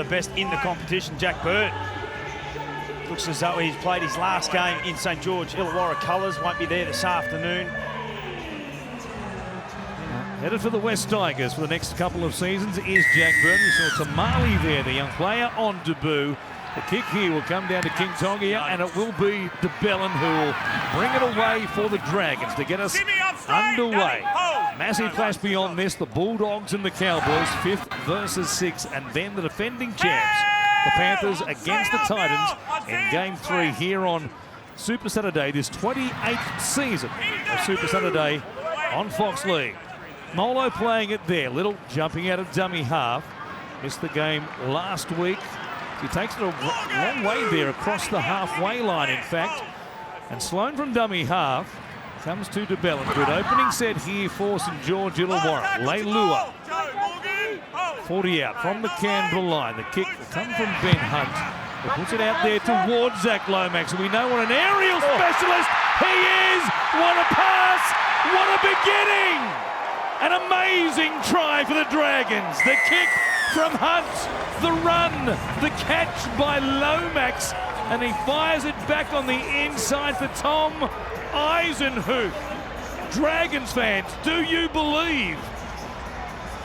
the best in the competition, Jack Bird. Looks as though he's played his last game in St George Illawarra colours. Won't be there this afternoon. Headed for the West Tigers for the next couple of seasons is Jack Bird. We saw Tamale there, the young player, on debut. The kick here will come down to King Tonga, and it will be DeBellin who will bring it away for the Dragons to get us underway. Massive clash beyond this, the Bulldogs and the Cowboys, 5th versus 6th, and then the defending champs, the Panthers against the Titans in Game 3 here on Super Saturday, this 28th season of Super Saturday on Fox League. Molo playing it there, Little jumping out of dummy half. Missed the game last week. He takes it a long way there across the halfway line, in fact. And Sloan from dummy half comes to DeBellin. Good opening set here for St George Illawarra. Leilua, 40 out from the Canberra line. The kick will come from Ben Hunt. He puts it out there towards Zach Lomax. And we know what an aerial specialist he is. What a pass. What a beginning. An amazing try for the Dragons. The kick from Hunt, the run, the catch by Lomax, and he fires it back on the inside for Tom Eisenhuth. Dragons fans, do you believe?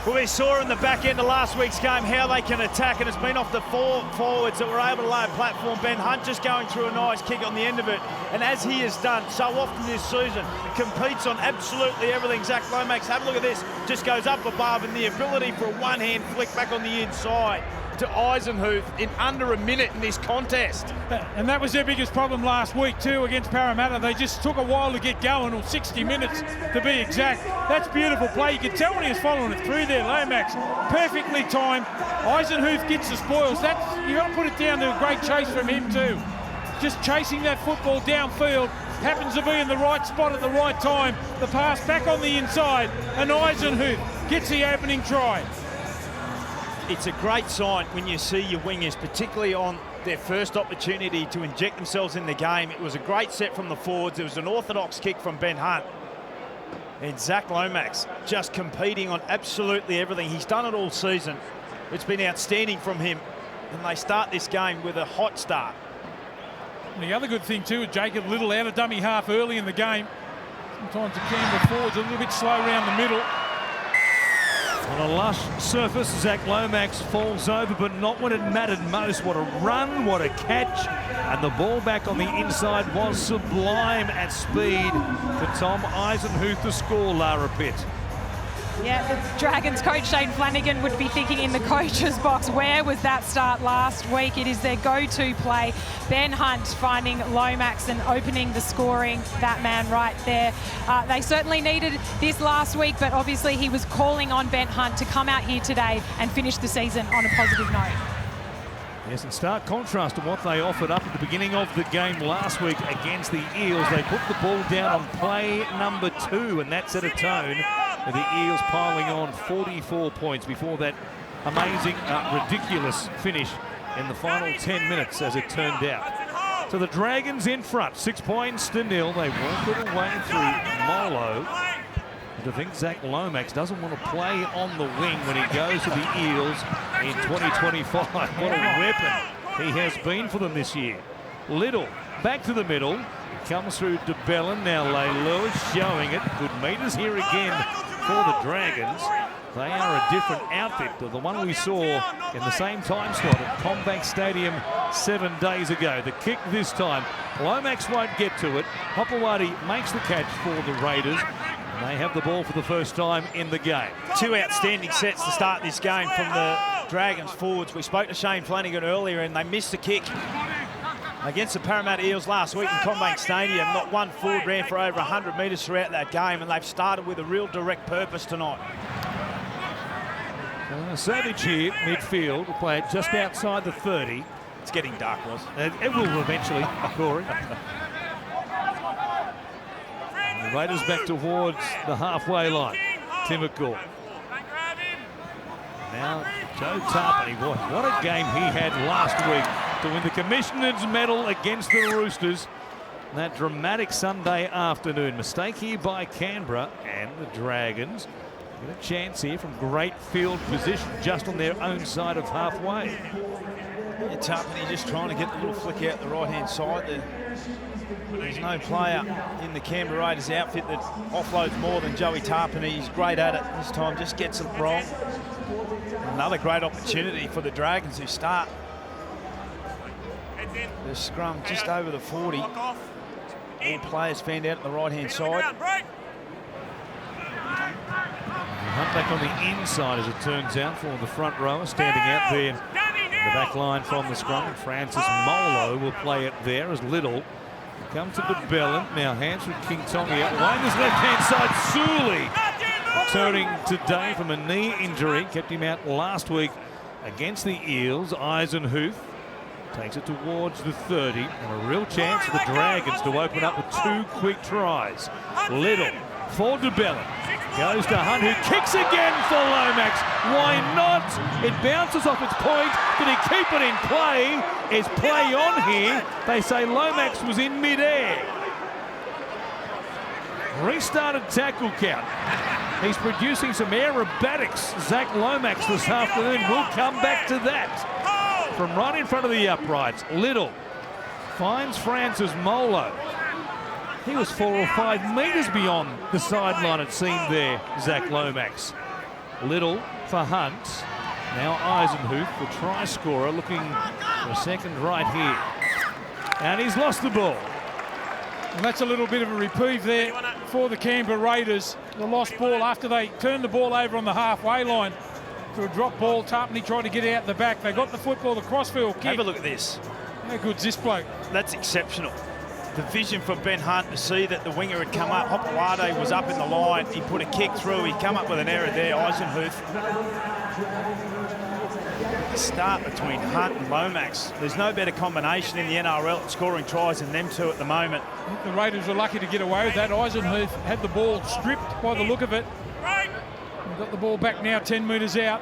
Well, we saw in the back end of last week's game how they can attack, and it's been off the four forwards that were able to lay a platform. Ben Hunt just going through a nice kick on the end of it, and as he has done so often this season, competes on absolutely everything. Zach Lomax, have a look at this, just goes up above, and the ability for a one-hand flick back on the inside to Eisenhuth in under a minute in this contest. And that was their biggest problem last week too against Parramatta. They just took a while to get going, or 60 minutes to be exact. That's beautiful play. You can tell when he was following it through there. Lomax, perfectly timed. Eisenhuth gets the spoils. That's, you got to put it down to a great chase from him too. Just chasing that football downfield. Happens to be in the right spot at the right time. The pass back on the inside, and Eisenhuth gets the opening try. It's a great sign when you see your wingers, particularly on their first opportunity to inject themselves in the game. It was a great set from the forwards. It was an orthodox kick from Ben Hunt. And Zach Lomax just competing on absolutely everything. He's done it all season. It's been outstanding from him. And they start this game with a hot start. And the other good thing too is Jacob Little out of dummy half early in the game. Sometimes the Canberra forwards a little bit slow around the middle. On a lush surface, Zach Lomax falls over, but not when it mattered most. What a run, what a catch. And the ball back on the inside was sublime at speed for Tom Eisenhuth to score, Lara Pitt. Yeah, the Dragons coach Shane Flanagan would be thinking in the coach's box, where was that start last week? It is their go-to play. Ben Hunt finding Lomax and opening the scoring, that man right there. They certainly needed this last week, but obviously he was calling on Ben Hunt to come out here today and finish the season on a positive note. Yes, in stark contrast to what they offered up at the beginning of the game last week against the Eels. They put the ball down on play number 2, and that set a tone with the Eels piling on 44 points before that amazing, ridiculous finish in the final 10 minutes, as it turned out. So the Dragons in front, 6 points to 0. They work it away through Molo. I think Zach Lomax doesn't want to play on the wing when he goes to the Eels in 2025. What a weapon he has been for them this year. Little back to the middle. It comes through DeBellin. Now Leilua showing it. Good meters here again for the Dragons. They are a different outfit to the one we saw in the same time slot at Combank Stadium 7 days ago. The kick this time, Lomax won't get to it. Hopewadi makes the catch for the Raiders. And they have the ball for the first time in the game. 2 outstanding sets to start this game from the Dragons forwards. We spoke to Shane Flanagan earlier, and they missed the kick against the Parramatta Eels last week in Combank Stadium. Not one forward ran for over 100 metres throughout that game, and they've started with a real direct purpose tonight. Savage here, midfield, will play it just outside the 30. It's getting dark, Ross. It will eventually, Corey. The Raiders back towards the halfway line. Timokor. Now Joe Tarpany. What a game he had last week to win the Commissioner's medal against the Roosters. That dramatic Sunday afternoon. Mistake here by Canberra and the Dragons. Get a chance here from great field position just on their own side of halfway. Yeah, Tarpany just trying to get the little flick out the right-hand side there. There's no player in the Canberra Raiders outfit that offloads more than Joey Tarpany. He's great at it this time, just gets it wrong. Another great opportunity for the Dragons who start the scrum just over the 40. All players fanned out at the right-hand side. Hunt back on the inside, as it turns out, for the front rower, standing out there in the back line from the scrum. Francis Molo will play it there as Little comes to DeBellin. Now hands from King Tonga. Winder's left-hand side, Sully returning today from a knee injury. Kept him out last week against the Eels. Eisenhuth takes it towards the 30, and a real chance for the Dragons to open up with 2 quick tries. Little for DeBellin. Goes to Hunt, who kicks again for Lomax. Why not? It bounces off its point. Did he keep it in play? Is play on here? They say Lomax was in mid-air. Restarted tackle count. He's producing some aerobatics. Zach Lomax this afternoon. We'll come back to that. From right in front of the uprights, Little finds Francis Molo. He was 4 or 5 metres beyond the sideline, it seemed there, Zach Lomax. Little for Hunt. Now Eisenhuth, the try scorer, looking for a second right here. And he's lost the ball. And that's a little bit of a reprieve there for the Canberra Raiders. The lost ball after they turned the ball over on the halfway line for a drop ball. Tarpany tried to get out the back. They got the football, the crossfield kick. Have a look at this. How good's this bloke? That's exceptional. The vision from Ben Hunt to see that the winger had come up. Hopewade was up in the line. He put a kick through. He come up with an error there. Eisenhuth. The start between Hunt and Lomax. There's no better combination in the NRL at scoring tries than them two at the moment. I think the Raiders were lucky to get away with that. Eisenhuth had the ball stripped by the look of it. We've got the ball back now 10 metres out.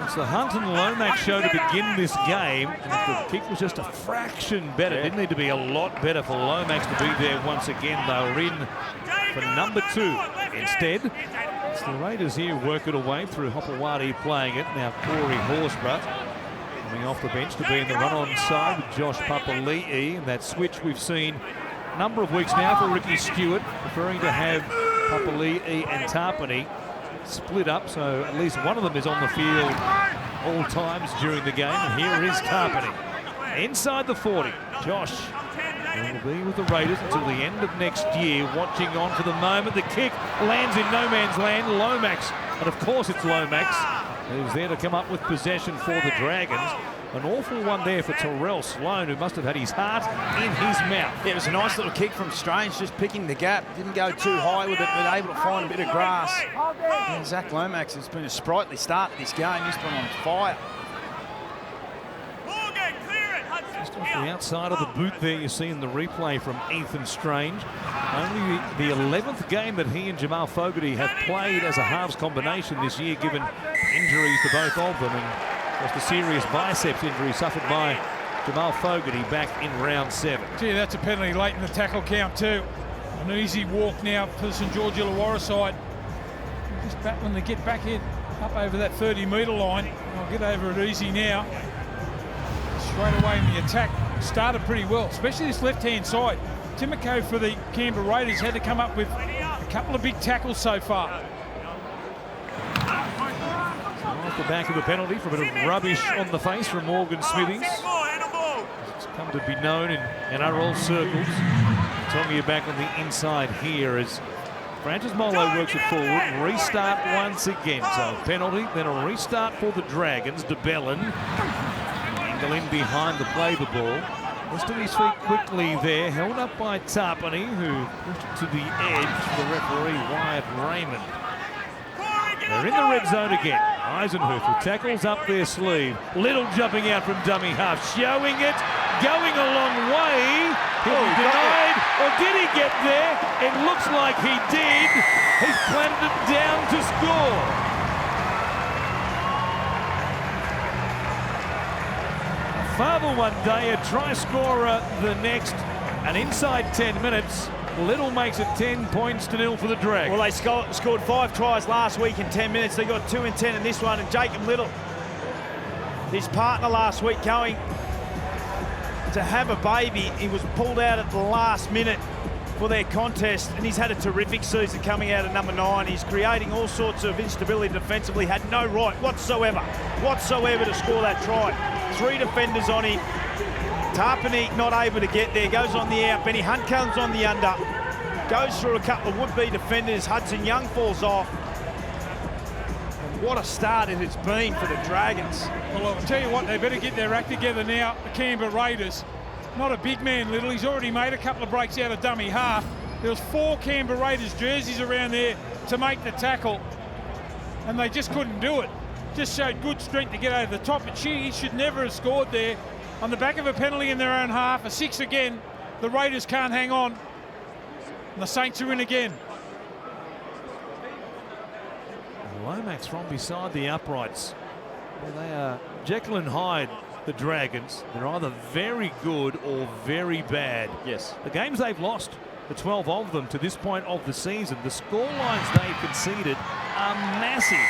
It's the Hunt and Lomax show to begin this game. The kick was just a fraction better. Didn't need to be a lot better for Lomax to be there once again. They were in for number 2. Instead, it's the Raiders here work it away through Hopewade playing it. Now Corey Horsburgh coming off the bench to be in the run-on side with Josh Papali'i. And that switch we've seen a number of weeks now for Ricky Stewart, preferring to have Papali'i and Tarpany split up, so at least one of them is on the field all times during the game. And here is Tarpany inside the 40. Josh will be with the Raiders until the end of next year, watching on for the moment. The kick lands in no man's land. Lomax, and of course it's Lomax, who's there to come up with possession for the Dragons. An awful one there for Terrell Sloan, who must have had his heart in his mouth. Yeah, it was a nice little kick from Strange, just picking the gap. Didn't go too high with it, but able to find a bit of grass. And Zach Lomax has been a sprightly start to this game. He's been on fire. Just off the outside of the boot there, you see in the replay from Ethan Strange. Only the 11th game that he and Jamal Fogarty have played as a halves combination this year, given injuries to both of them. And just a serious biceps injury suffered by Jamal Fogarty back in round 7. Gee, that's a penalty late in the tackle count too. An easy walk now for the St George Illawarra side. Just battling to get back in, up over that 30-metre line. I'll get over it easy now. Straight away in the attack, started pretty well, especially this left-hand side. Timoko for the Canberra Raiders had to come up with a couple of big tackles so far. Off the back of the penalty for a bit of rubbish on the face from Morgan Smithies. It's come to be known in NRL circles. Tonga back on the inside here as Francis Molo works it forward. Restart once again. So penalty, then a restart for the Dragons. DeBellin angle in behind the play the ball. Was to his feet quickly there, held up by Tarpany, who pushed it to the edge for referee Wyatt Raymond. They're in the red zone again. Eisenhuth with tackles up their sleeve. Little jumping out from dummy half, showing it, going a long way. He'll be denied, or did he get there? It looks like he did. He's planted it down to score. A father one day, a try scorer the next, and inside 10 minutes, Little makes it 10 points to 0 for the Dragons. Well, they scored 5 tries last week in 10 minutes. They got 2 in 10 in this one. And Jacob Little, his partner last week, going to have a baby. He was pulled out at the last minute for their contest, and he's had a terrific season coming out of number 9. He's creating all sorts of instability defensively. Had no right whatsoever to score that try. 3 defenders on him. Tarpany not able to get there, goes on the out. Benny Hunt comes on the under, goes through a couple of would-be defenders. Hudson Young falls off. And what a start it has been for the Dragons. Well, I'll tell you what, they better get their act together now, the Canberra Raiders. Not a big man, Little. He's already made a couple of breaks out of dummy half. There was 4 Canberra Raiders jerseys around there to make the tackle, and they just couldn't do it. Just showed good strength to get over the top, but he should never have scored there. On the back of a penalty in their own half, a 6 again. The Raiders can't hang on. And the Saints are in again. Lomax from beside the uprights. Well, they are Jekyll and Hyde, the Dragons. They're either very good or very bad. Yes. The games they've lost, the 12 of them to this point of the season, the scorelines they've conceded are massive,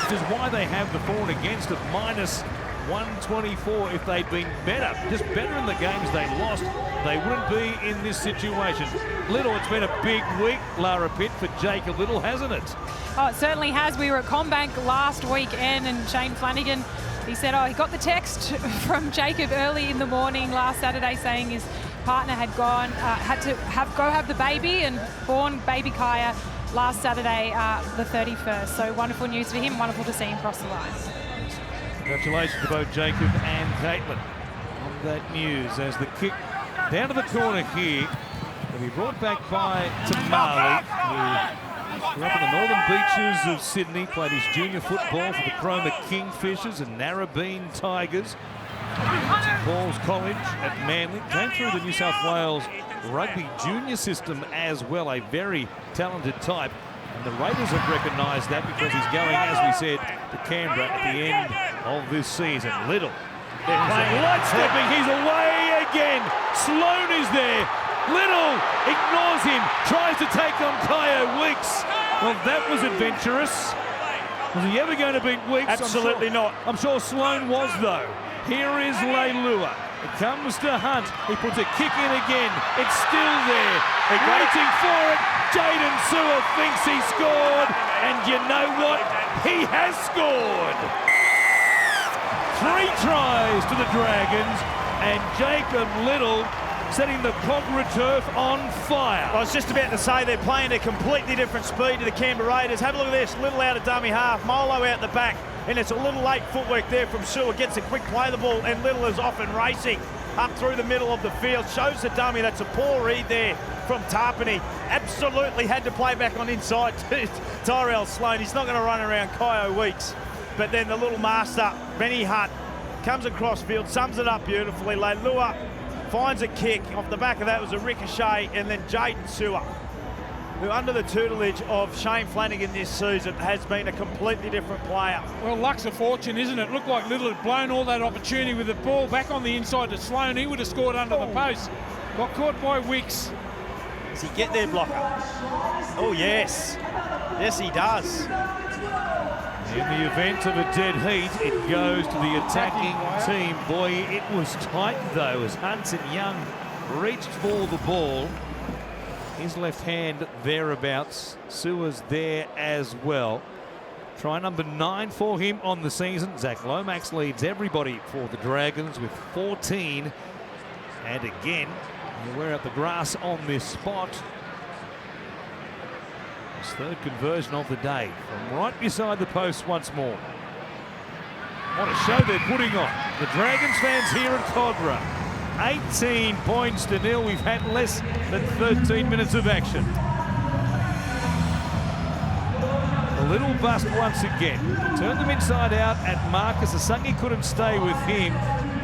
which is why they have the for and against of -124. If they'd been better, just better in the games they lost, they wouldn't be in this situation. Little, it's been a big week, Lara Pitt, for Jacob Little, hasn't it? Oh, it certainly has. We were at Combank last weekend, and Shane Flanagan, he said, he got the text from Jacob early in the morning last Saturday saying his partner had gone, had to go have the baby and born baby Kaya last Saturday, the 31st. So wonderful news for him, wonderful to see him cross the line. Congratulations to both Jacob and Caitlin on that news as the kick down to the corner here will be brought back by Tamale, who grew up in the northern beaches of Sydney, played his junior football for the Cromer Kingfishers and Narrabeen Tigers. St Paul's College at Manly, came through the New South Wales rugby junior system as well, a very talented type. And the Raiders have recognised that because he's going, as we said, to Canberra at the end of this season. Little, they're playing light stepping, he's away again. Sloan is there. Little ignores him, tries to take on Kyo Weeks. Well, that was adventurous. Was he ever going to beat Weeks? Absolutely not. I'm sure Sloan was, though. Here is Leilua. It comes to Hunt. He puts a kick in again. It's still there. They're waiting for it. Jaden Sewer thinks he scored. And you know what? He has scored. 3 tries to the Dragons. And Jacob Little setting the Cogra turf on fire. I was just about to say they're playing a completely different speed to the Canberra Raiders. Have a look at this. Little out of dummy half. Molo out the back. And it's a little late footwork there from Sewer. Gets a quick play of the ball, and Little is off and racing up through the middle of the field. Shows the dummy. That's a poor read there from Tarpany. Absolutely had to play back on inside to Tyrell Sloan. He's not going to run around Kyo Weeks. But then the little master, Benny Hunt, comes across field, sums it up beautifully. Leilua finds a kick. Off the back of that was a ricochet, and then Jaden Sewer, who under the tutelage of Shane Flanagan this season has been a completely different player. Well, luck's a fortune, isn't it? Looked like Little had blown all that opportunity with the ball back on the inside to Sloan. He would have scored under the post. Got caught by Wicks. Does he get there, blocker? Oh, yes. Yes, he does. In the event of a dead heat, it goes to the attacking team. Boy, it was tight, though, as Hudson Young reached for the ball. His left hand thereabouts. Sewer's there as well. Try number 9 for him on the season. Zach Lomax leads everybody for the Dragons with 14. And again, you wear out the grass on this spot. His 3rd conversion of the day from right beside the post once more. What a show they're putting on. The Dragons fans here at Cogra. 18 points to 0. We've had less than 13 minutes of action. A little bust once again. Turned them inside out at Marcus. Asungi couldn't stay with him.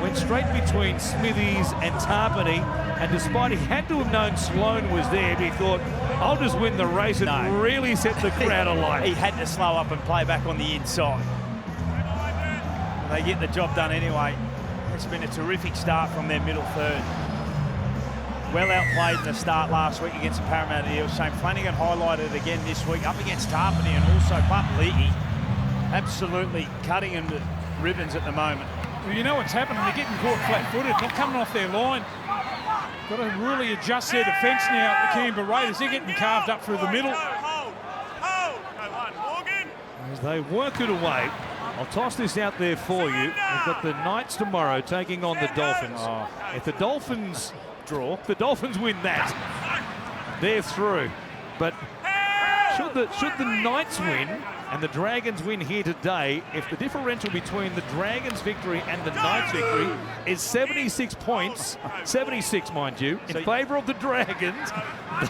Went straight between Smithies and Tarpany. And despite he had to have known Sloan was there, he thought, I'll just win the race and really set the crowd alight. He had to slow up and play back on the inside. They get the job done anyway. It's been a terrific start from their middle third. well outplayed in the start last week against the Parramatta Eels. Shane Flanagan highlighted it again this week up against Tarpany, and also Papali'i absolutely cutting into ribbons at the moment. Well, you know what's happening? They're getting caught flat-footed, not coming off their line. Got to really adjust their defence now, the Canberra Raiders. They're getting carved up through the middle. As they work it away, I'll toss this out there for you. We've got the Knights tomorrow taking on the Dolphins. If the Dolphins draw, if the Dolphins win that, they're through. But should the Knights win and the Dragons win here today, if the differential between the Dragons' victory and the Knights' victory is 76 points, 76 mind you, in favour of the Dragons,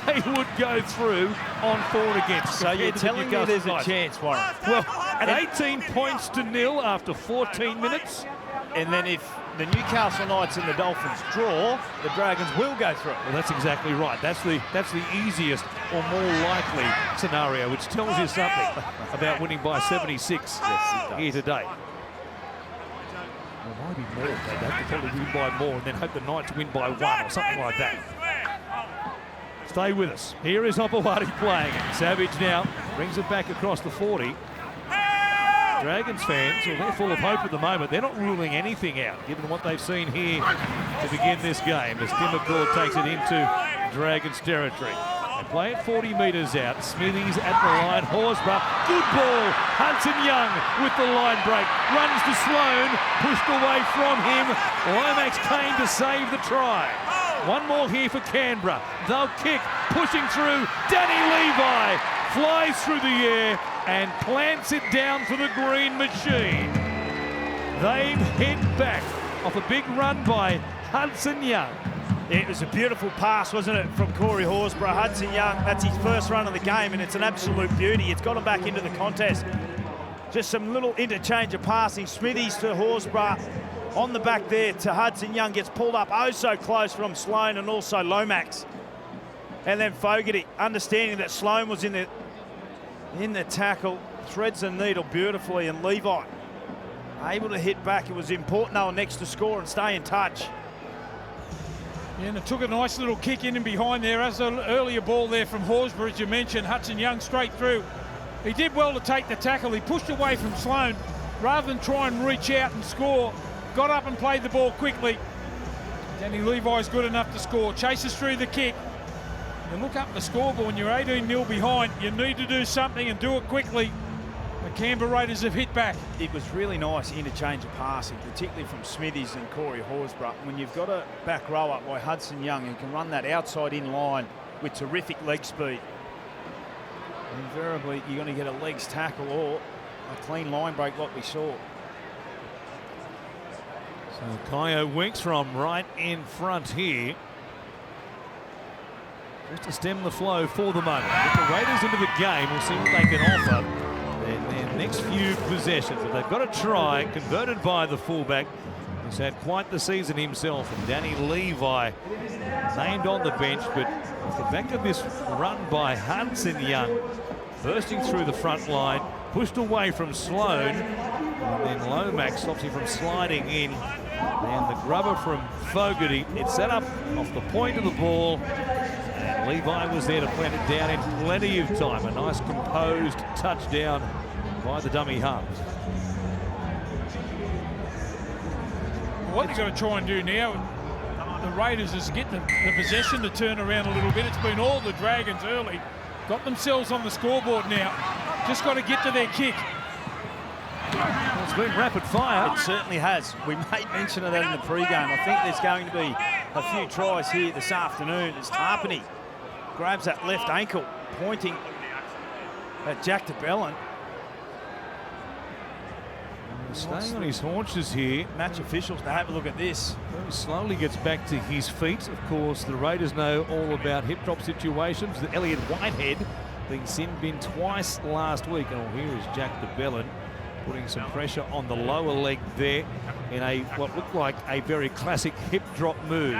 they would go through on 4 against. So you're telling me there's a chance, Warren? Well, at 18 points to nil after 14 minutes. And then if the Newcastle Knights and the Dolphins draw, the Dragons will go through. Well, that's exactly right. That's the easiest or more likely scenario, which tells you something about winning by 76 here today. Well, maybe more. They'd have to probably win by more and then hope the Knights win by 1 or something like that. Stay with us. Here is Opawati playing it. Savage now brings it back across the 40. Dragons fans, well, they're full of hope at the moment. They're not ruling anything out, given what they've seen here to begin this game, as Tim McCord takes it into Dragons territory. They play it 40 metres out. Smithies at the line. Horsburgh, good ball. Hudson Young with the line break. Runs to Sloan, pushed away from him. Lomax Kane to save the try. One more here for Canberra. They'll kick, pushing through. Danny Levi flies through the air and plants it down for the green machine. They've hit back off a big run by Hudson Young. It was a beautiful pass, wasn't it, from Corey Horsburgh. Hudson Young, that's his first run of the game, and it's an absolute beauty. It's got him back into the contest. Just some little interchange of passing. Smithies to Horsburgh on the back there to Hudson Young. Gets pulled up oh so close from Sloan and also Lomax. And then Fogarty, understanding that Sloan was in the tackle, threads the needle beautifully, and Levi able to hit back. It was important they were next to score and stay in touch. Yeah, and it took a nice little kick in and behind there. As an earlier ball there from Horsburgh, as you mentioned, Hudson Young straight through. He did well to take the tackle. He pushed away from Sloan rather than try and reach out and score. Got up and played the ball quickly. Danny Levi's good enough to score. Chases through the kick. And look up the scoreboard when you're 18-0 behind. You need to do something and do it quickly. The Canberra Raiders have hit back. It was really nice interchange of passing, particularly from Smithies and Corey Horsburgh. When you've got a back row up by Hudson Young, you can run that outside in line with terrific leg speed. Invariably, you're going to get a legs tackle or a clean line break like we saw. So Kyo Winks from right in front here, just to stem the flow for the moment. Get the Raiders into the game. We'll see what they can offer in their next few possessions. But they've got a try converted by the fullback. He's had quite the season himself. And Danny Levi named on the bench, but off the back of this run by Hudson Young, bursting through the front line, pushed away from Sloan, and then Lomax stops him from sliding in. And the grubber from Fogarty, it's set up off the point of the ball. And Levi was there to plant it down in plenty of time. A nice composed touchdown by the dummy half. What they've got to try and do now, the Raiders, is get the possession to turn around a little bit. It's been all the Dragons early. Got themselves on the scoreboard now. Just got to get to their kick. Well, it's been rapid fire. It certainly has. We made mention of that in the pre-game. I think there's going to be a few tries here this afternoon as Tarpany grabs that left ankle, pointing at Jack DeBellin. Staying on his haunches here. Match officials to have a look at this. Very slowly gets back to his feet. Of course, the Raiders know all about hip drop situations. The Elliot Whitehead being sin bin twice last week. And here is Jack DeBellin putting some pressure on the lower leg there in a what looked like a very classic hip drop move.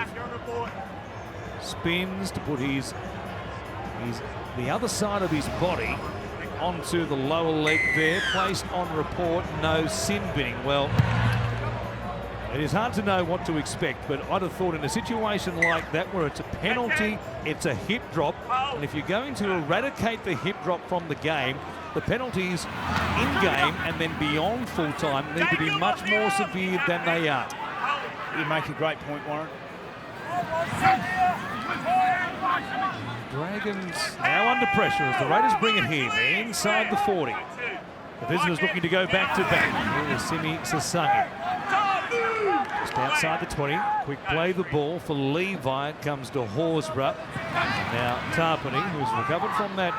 Spins to put the other side of his body onto the lower leg there, placed on report, no sin binning. Well, It is hard to know what to expect, but I'd have thought in a situation like that where it's a penalty, it's a hip drop, and if you're going to eradicate the hip drop from the game, the penalties in-game and then beyond full-time need to be much more severe than they are. You make a great point, Warren. Dragons now under pressure as the Raiders bring it here. They're inside the 40. The visitors looking to go back-to-back. Here is Simi Sasangi. Just outside the 20. Quick play the ball for Levi. It comes to Horsburgh. Now Tarpany, who's recovered from that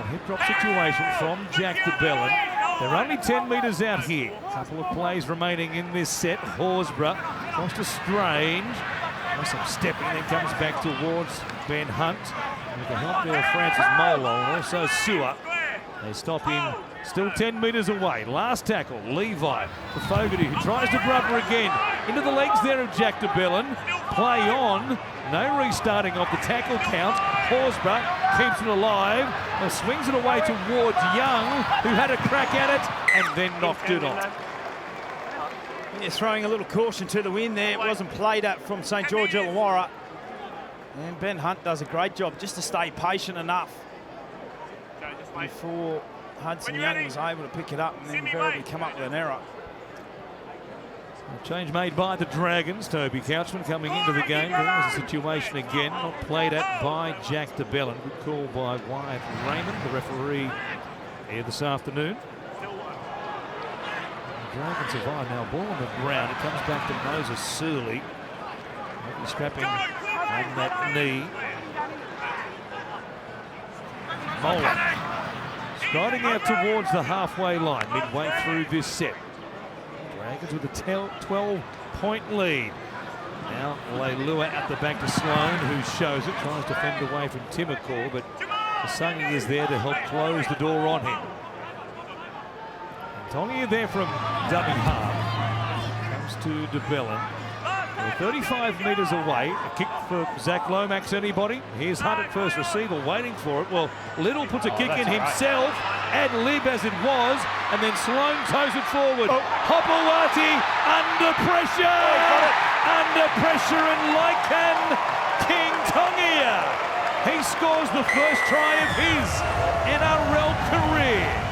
hip drop situation from Jack DeBellin. They're only 10 metres out here. A couple of plays remaining in this set. Horsburgh cross to Strange. Some stepping, then comes back towards Ben Hunt. With the help there of Francis Molo and also Sewer. They stop him still 10 metres away. Last tackle, Levi for Fogarty, who tries to grubber again. Into the legs there of Jack DeBellin. Play on. No restarting of the tackle count. Horsburgh keeps it alive and swings it away towards Young, who had a crack at it and then knocked it on. You're throwing a little caution to the wind there. It wasn't played at from St George Illawarra. And Ben Hunt does a great job just to stay patient enough before Hudson Young was able to pick it up and then invariably come up with an error. A change made by the Dragons. Toby Couchman coming into the game. There was a situation again, not played at by Jack DeBellin. Good call by Wyatt Raymond, the referee here this afternoon. The Dragons survive now. Ball on the ground. It comes back to Moses Surley. Maybe strapping on that knee. Mola striding out towards the halfway line midway through this set. Dragons with a 12-point lead. Now Leilua at the back to Sloan, who shows it, tries to fend away from Timokor, but Sasangi is there to help close the door on him. Antonia there from dummy half. Comes to DeBellin. They're 35 metres away. A kick for Zach Lomax, anybody? Here's Hunt at first receiver, waiting for it. Well, Little puts a kick in himself, ad lib as it was, and then Sloan toes it forward. Hopewati under pressure! Under pressure, and Laikan King Tongia. He scores the first try of his NRL career.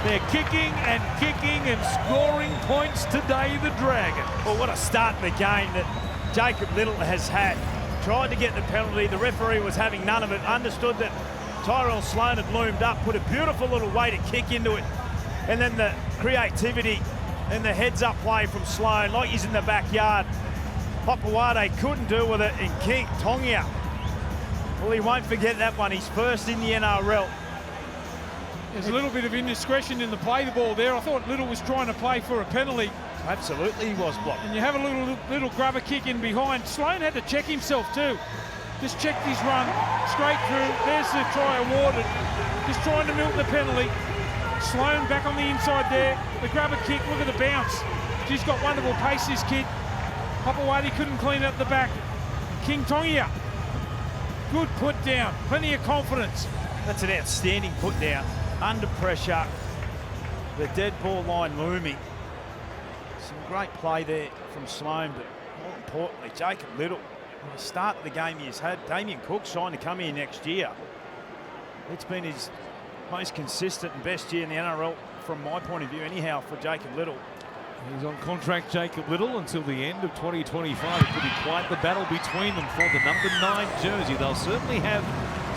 They're kicking and scoring points today, the Dragons. Well, what a start in the game that Jacob Little has had. Tried to get the penalty. The referee was having none of it. Understood that Tyrell Sloan had loomed up, put a beautiful little weighted kick into it. And then the creativity and the heads-up play from Sloan, like he's in the backyard. Hopewade couldn't do with it, and King Tongia, well, he won't forget that one. He's first in the NRL. There's a little bit of indiscretion in the play the ball there. I thought Little was trying to play for a penalty. Absolutely, he was blocked. And you have a little grubber kick in behind. Sloan had to check himself too. Just checked his run straight through. There's the try awarded. Just trying to milk the penalty. Sloan back on the inside there. The grubber kick, look at the bounce. She's got wonderful pace, this kid. Hopewade couldn't clean up the back. King Tongia, good put down. Plenty of confidence. That's an outstanding put down. Under pressure, the dead ball line looming. Some great play there from Sloan, but more importantly, Jacob Little. At the start of the game he's had, Damien Cook's trying to come here next year. It's been his most consistent and best year in the NRL from my point of view anyhow for Jacob Little. He's on contract, Jacob Little, until the end of 2025. It could be quite the battle between them for the number 9 jersey. They'll certainly have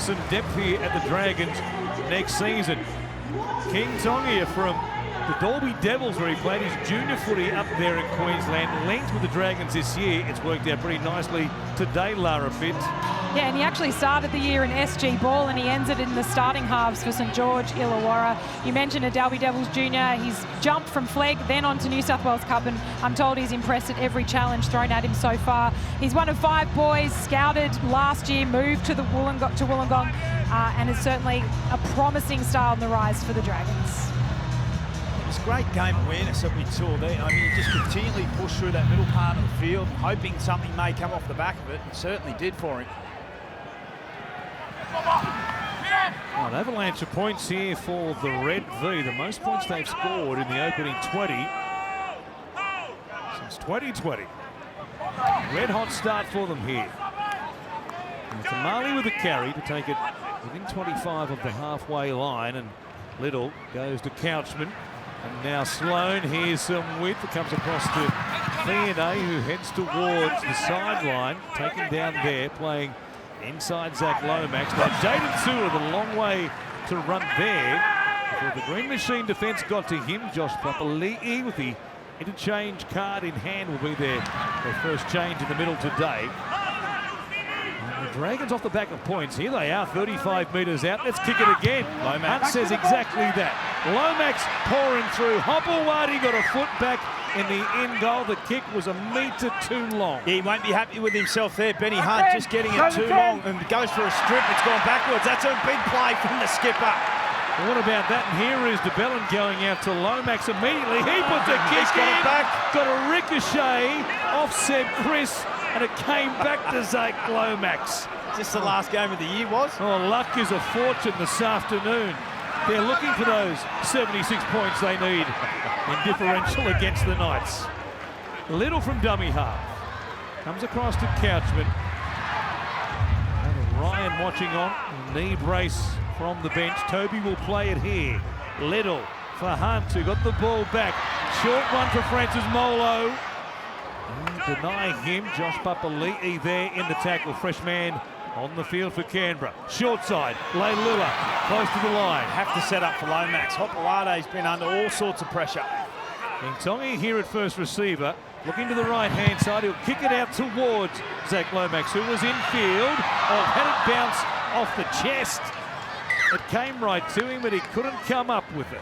some depth here at the Dragons next season. King Tongia from the Dalby Devils, where he played his junior footy up there in Queensland, linked with the Dragons this year. It's worked out pretty nicely today, Lara Pitt. Yeah, and he actually started the year in SG Ball and he ends it in the starting halves for St George Illawarra. You mentioned a Dalby Devils junior. He's jumped from Flegg, then on to New South Wales Cup, and I'm told he's impressed at every challenge thrown at him so far. He's one of 5 boys scouted last year, moved to Wollongong, and is certainly a promising star on the rise for the Dragons. It was great game awareness that we saw there. I mean, he just continually pushed through that middle part of the field, hoping something may come off the back of it, and certainly did for him. An avalanche of points here for the Red V, the most points they've scored in the opening 20 since 2020. Red hot start for them here. And Tamale with the carry to take it within 25 of the halfway line, and Little goes to Couchman. And now Sloan, here's some width. It comes across to Fiona, who heads towards the sideline. Taken down there, playing inside Zach Lomax. Now Jaden Sewell, the long way to run there. Before the Green Machine defence got to him, Josh Papali'i with the interchange card in hand will be their first change in the middle today. And the Dragons off the back of points. Here they are, 35 metres out. Let's kick it again. Hunt says exactly that. Lomax pouring through. Hopewadi got a foot back in the end goal. The kick was a metre too long. He won't be happy with himself there. Benny Hunt just getting it too long and goes for a strip. It's gone backwards. That's a big play from the skipper. Well, what about that? And here is DeBellin going out to Lomax immediately. He puts a kick in. Got a ricochet off Seb Chris, and it came back to Zach Lomax. Just the last game of the year was. Oh, luck is a fortune this afternoon. They're looking for those 76 points they need in differential against the Knights. Little from dummy half. Comes across to Couchman. And Ryan watching on. Knee brace from the bench. Toby will play it here. Little for Hunt, who got the ball back. Short one for Francis Molo. Denying him. Josh Papali'i there in the tackle. Fresh man on the field for Canberra. Short side, Leilua close to the line. Have to set up for Lomax. Hopewadi's been under all sorts of pressure. Tongi here at first receiver, looking to the right-hand side. He'll kick it out towards Zach Lomax, who was in field. Oh, had it bounce off the chest. It came right to him, but he couldn't come up with it.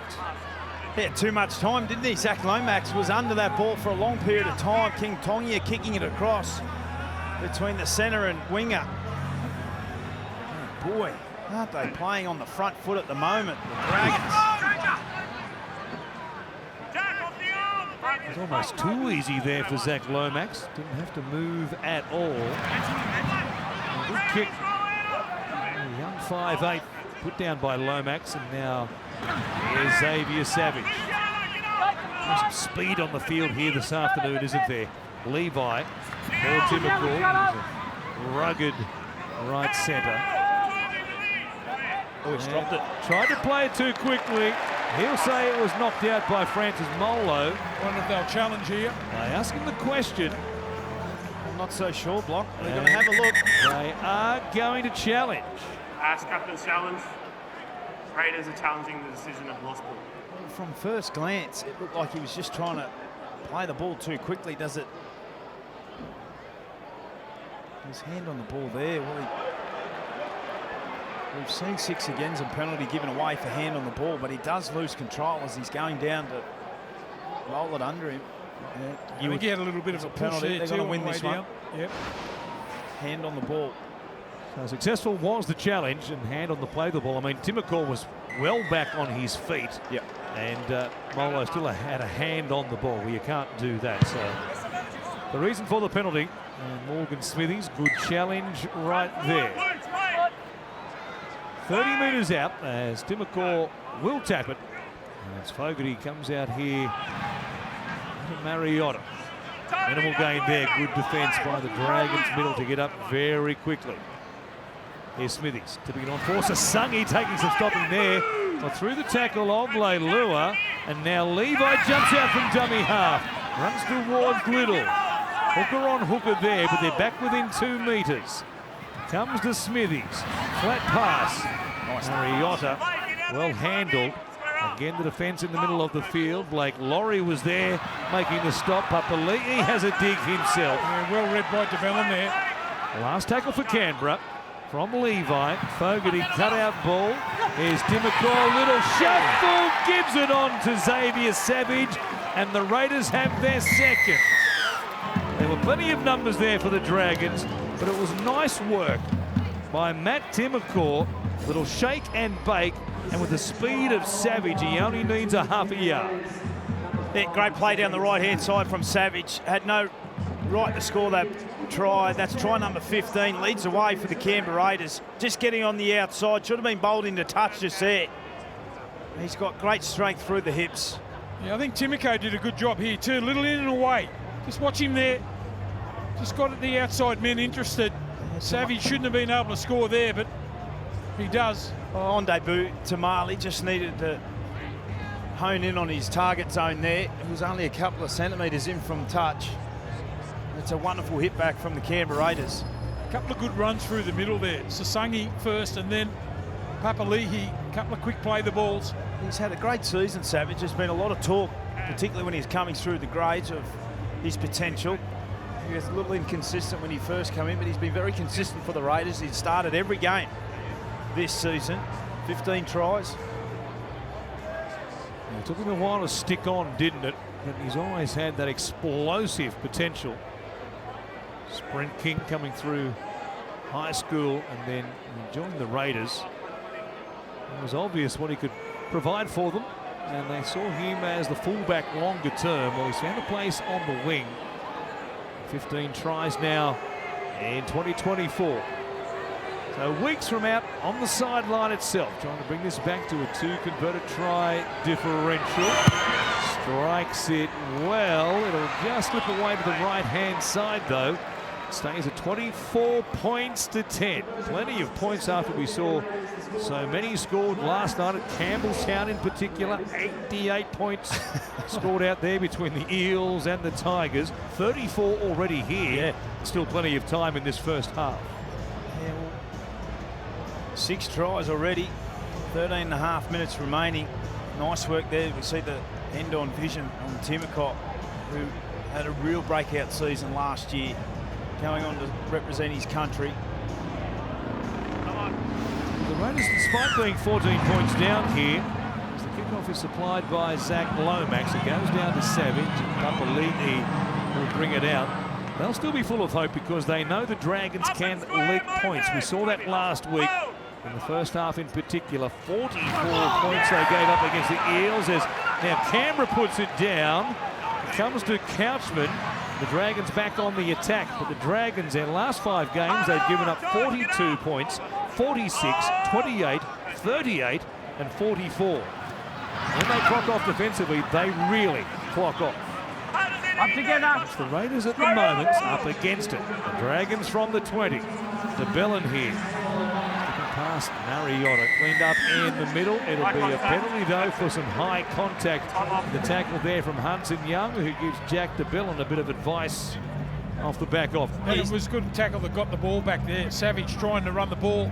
He had too much time, didn't he? Zach Lomax was under that ball for a long period of time. King Tongia kicking it across between the centre and winger. Oh boy, aren't they playing on the front foot at the moment, the Dragons? It was almost too easy there for Zach Lomax. Didn't have to move at all. Good kick. A young 5'8", put down by Lomax, and now here's Xavier Savage. There's some speed on the field here this afternoon, isn't there? Levi, or Timberpool, rugged right centre. Oh, he's dropped it. Tried to play it too quickly. He'll say it was knocked out by Francis Molo. Wonder if they'll challenge here. I ask him the question. I'm not so sure, Block. They're going to have a look. They are going to challenge. As captain's challenge, Raiders are challenging the decision of lost ball. From first glance, it looked like he was just trying to play the ball too quickly. Does it? His hand on the ball there. Well, we've seen 6 agains and penalty given away for hand on the ball, but he does lose control as he's going down to roll it under him. Yeah, you think he had a little bit of a penalty. They're going to win this one. Yep. Hand on the ball. So successful was the challenge, and hand on the play the ball. I mean, Timokor was well back on his feet. Yep. And Molo still had a hand on the ball. Well, you can't do that. So the reason for the penalty, and Morgan Smithies, good challenge right there. 30 metres out as Timokor will tap it. And as Fogarty comes out here to Mariotta. Minimal gain there. Good defence by the Dragons middle to get up very quickly. Here's Smithies tipping it on for Sasangi, taking some stopping there. Well, through the tackle of Leilua, and now Levi jumps out from dummy half. Runs towards Little. Hooker on hooker there, but they're back within 2 metres. Comes to Smithies. Flat pass. Mariotta, well handled. Again, the defence in the middle of the field. Blake Laurie was there making the stop. Papali'i has a dig himself. Yeah, well read by DeBellin there. Last tackle for Canberra from Levi. Fogarty cut out ball. Here's Timokor, little shuffle, gives it on to Xavier Savage, and the Raiders have their second. There were plenty of numbers there for the Dragons, but it was nice work by Matt Timokor. Little shake and bake, and with the speed of Savage, he only needs a half a yard. Yeah, great play down the right-hand side from Savage. Had no right to score that try. That's try number 15. Leads the way for the Canberra Raiders. Just getting on the outside. Should have been bowled into touch just there. He's got great strength through the hips. Yeah, I think Timoko did a good job here too. A little in and away. Just watch him there. Just got the outside men interested. Savage shouldn't have been able to score there, but he does. On debut, Tamale just needed to hone in on his target zone there. It was only a couple of centimetres in from touch. It's a wonderful hit back from the Canberra Raiders. A couple of good runs through the middle there. Sasangi first and then Papali'i, a couple of quick play the balls. He's had a great season, Savage. There's been a lot of talk, particularly when he's coming through the grades, of his potential. He was a little inconsistent when he first came in, but he's been very consistent for the Raiders. He's started every game this season, 15 tries. It took him a while to stick on, didn't it? But he's always had that explosive potential. Sprint King coming through high school and then joining the Raiders. It was obvious what he could provide for them, and they saw him as the fullback longer term. Well, he's found a place on the wing. 15 tries now in 2024. So weeks from out on the sideline itself, trying to bring this back to a 2 converted try differential. Strikes it well. It'll just slip away to the right-hand side, though. Stays at 24 points to 10. Plenty of points after we saw so many scored last night at Campbelltown in particular. 88 points scored out there between the Eels and the Tigers. 34 already here. Yeah. Still plenty of time in this first half. Yeah, well, 6 tries already, 13 and a half minutes remaining. Nice work there. We see the end-on vision on Timocott, who had a real breakout season last year, going on to represent his country. The Raiders, despite being 14 points down here, as the kickoff is supplied by Zach Lomax, it goes down to Savage, and Papali'i will bring it out. They'll still be full of hope because they know the Dragons can leak points. We saw that last week in the first half in particular. 44 points they gave up against the Eels as now Canberra puts it down. It comes to Couchman. The Dragons back on the attack, but the Dragons, their last 5 games, they've given up 42 points, 46, 28, 38, and 44. When they clock off defensively, they really clock off. Up together. It's the Raiders at the moment up against it. The Dragons from the 20. DeBellin here. Skipping past Mariota. Cleaned up in the middle. It'll be a penalty, though, for some high contact. The tackle there from Hunson Young, who gives Jack DeBellin a bit of advice off the back off. And it was a good tackle that got the ball back there. Savage trying to run the ball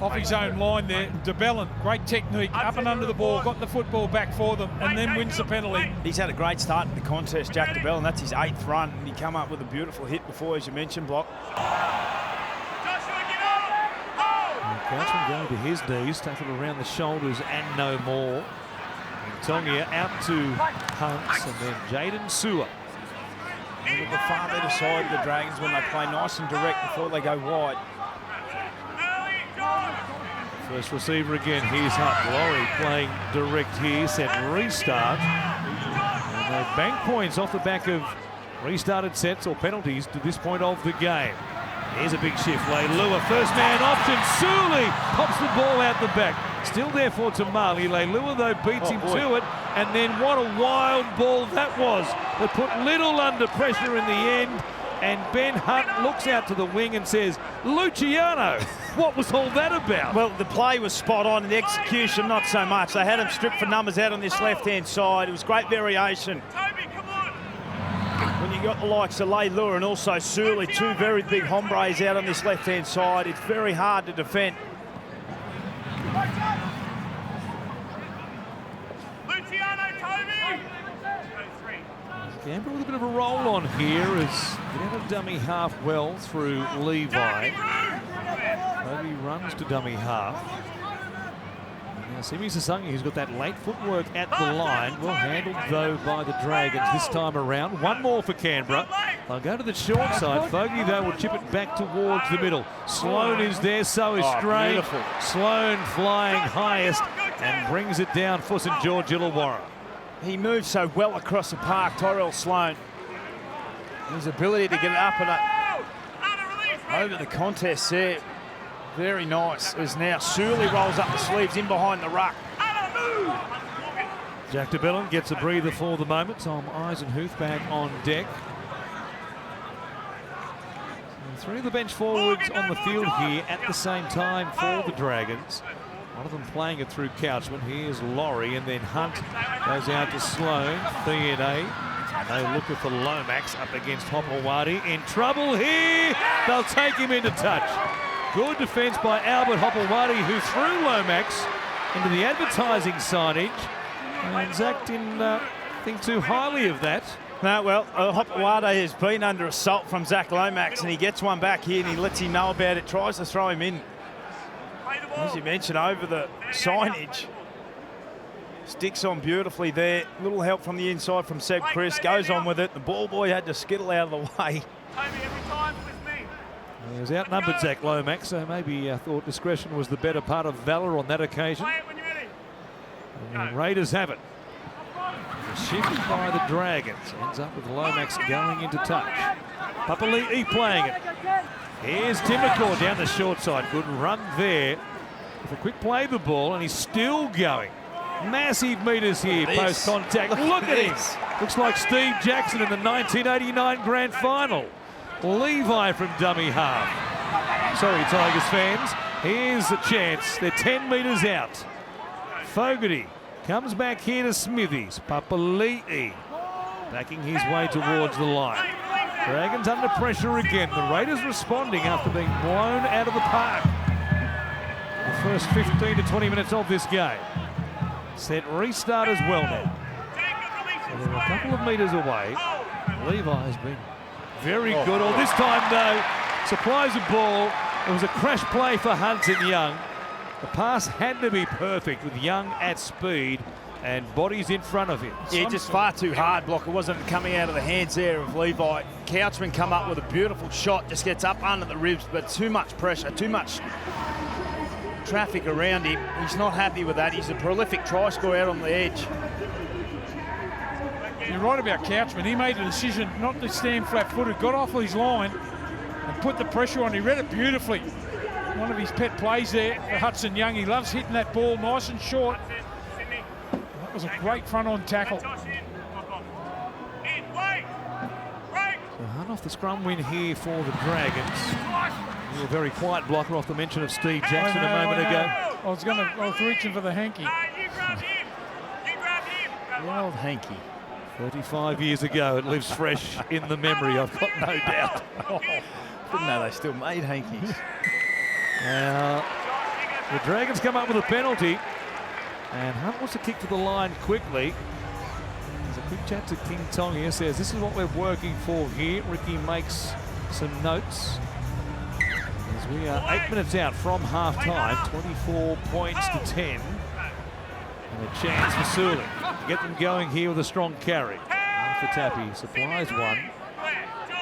off his own line there. DeBellin, great technique, up and under the ball, got the football back for them, and then wins the penalty. He's had a great start in the contest, Jack DeBellin. That's his 8th run, and he come up with a beautiful hit before, as you mentioned, Block. Couchman going to his knees, tackled around the shoulders and no more. And Tongia out to Hunts, and then Jaden Sewer. Look at the far better side of the Dragons when they play nice and direct before they go wide. First receiver again, here's Hunt. Laurie playing direct here, set restart. And they bank points off the back of restarted sets or penalties to this point of the game. Here's a big shift. Leilua, first man option. Suli pops the ball out the back. Still there for Tamale. Leilua, though, beats him to it. And then what a wild ball that was. That put Little under pressure in the end. And Ben Hunt looks out to the wing and says, Luciano, what was all that about? Well, the play was spot on, and the execution not so much. They had him stripped for numbers out on this left-hand side. It was great variation. When you got the likes of Leilua and also Suli, 2 very big hombres out on this left-hand side, it's very hard to defend. Canberra with a bit of a roll on here as get out of dummy half well through Levi. Toby runs to dummy half. And now Simi Sasangi, who's got that late footwork at the line, well handled though by the Dragons this time around. One more for Canberra. They'll go to the short side. Fogey though will chip it back towards the middle. Sloan is there, so is Strain. Beautiful. Sloan flying highest and brings it down for St George Illawarra. He moves so well across the park, Tyrell Sloan. His ability to get it up and up over the contest there, very nice. As now Suli rolls up the sleeves in behind the ruck. Jack DeBellin gets a breather for the moment. Tom Eisenhuth back on deck. Three of the bench forwards on the field here at the same time for the Dragons. One of them playing it through Couchman. Here's Laurie, and then Hunt goes out to Sloan. DNA. No looker for Lomax up against Hopewadi. In trouble here. They'll take him into touch. Good defence by Albert Hopewadi, who threw Lomax into the advertising signage. And Zach didn't think too highly of that. No, well, Hopewadi has been under assault from Zach Lomax, and he gets one back here and he lets him know about it, tries to throw him in. As you mentioned, over the signage. Sticks on beautifully there. Little help from the inside from Seb Chris. Goes on with it. The ball boy had to skittle out of the way. He was outnumbered, Zach Lomax, so maybe thought discretion was the better part of valour on that occasion. And the Raiders have it. Shifted by the Dragons. Ends up with Lomax going into touch. Papali'i playing it. Here's Timmercore down the short side. Good run there. With a quick play the ball, and he's still going. Massive metres here post-contact. Look at him. Looks like Steve Jackson in the 1989 Grand Final. Levi from dummy half. Sorry, Tigers fans. Here's a chance. They're 10 metres out. Fogarty comes back here to Smithies. Papali'i backing his way towards the line. Dragons under pressure again. The Raiders responding after being blown out of the park. The first 15 to 20 minutes of this game. Set restart as well now. So they're a couple of metres away. Levi has been very good. Or this time, though, supplies a ball. It was a crash play for Hunt and Young. The pass had to be perfect with Young at speed and bodies in front of him. Yeah, just far too hard block. It wasn't coming out of the hands there of Levi. Couchman come up with a beautiful shot, just gets up under the ribs, but too much pressure, too much traffic around him. He's not happy with that. He's a prolific try scorer out on the edge. You're right about Couchman. He made a decision not to stand flat-footed, got off his line and put the pressure on. He read it beautifully. One of his pet plays there for Hudson Young. He loves hitting that ball nice and short. That was a great front-on tackle. So Hunt off the scrum win here for the Dragons. A very quiet blocker off the mention of Steve Jackson a moment ago. I was reaching for the hanky. The old hanky. 35 years ago, it lives fresh in the memory, I've got no doubt. Didn't know they still made hankies. Now, the Dragons come up with a penalty, and Hunt wants to kick to the line quickly. There's a quick chat to King Tonga, says this is what we're working for here. Ricky makes some notes. As we are 8 minutes out from half-time, 24 points to 10. And a chance for Sulik to get them going here with a strong carry. Arthur Tappy supplies one.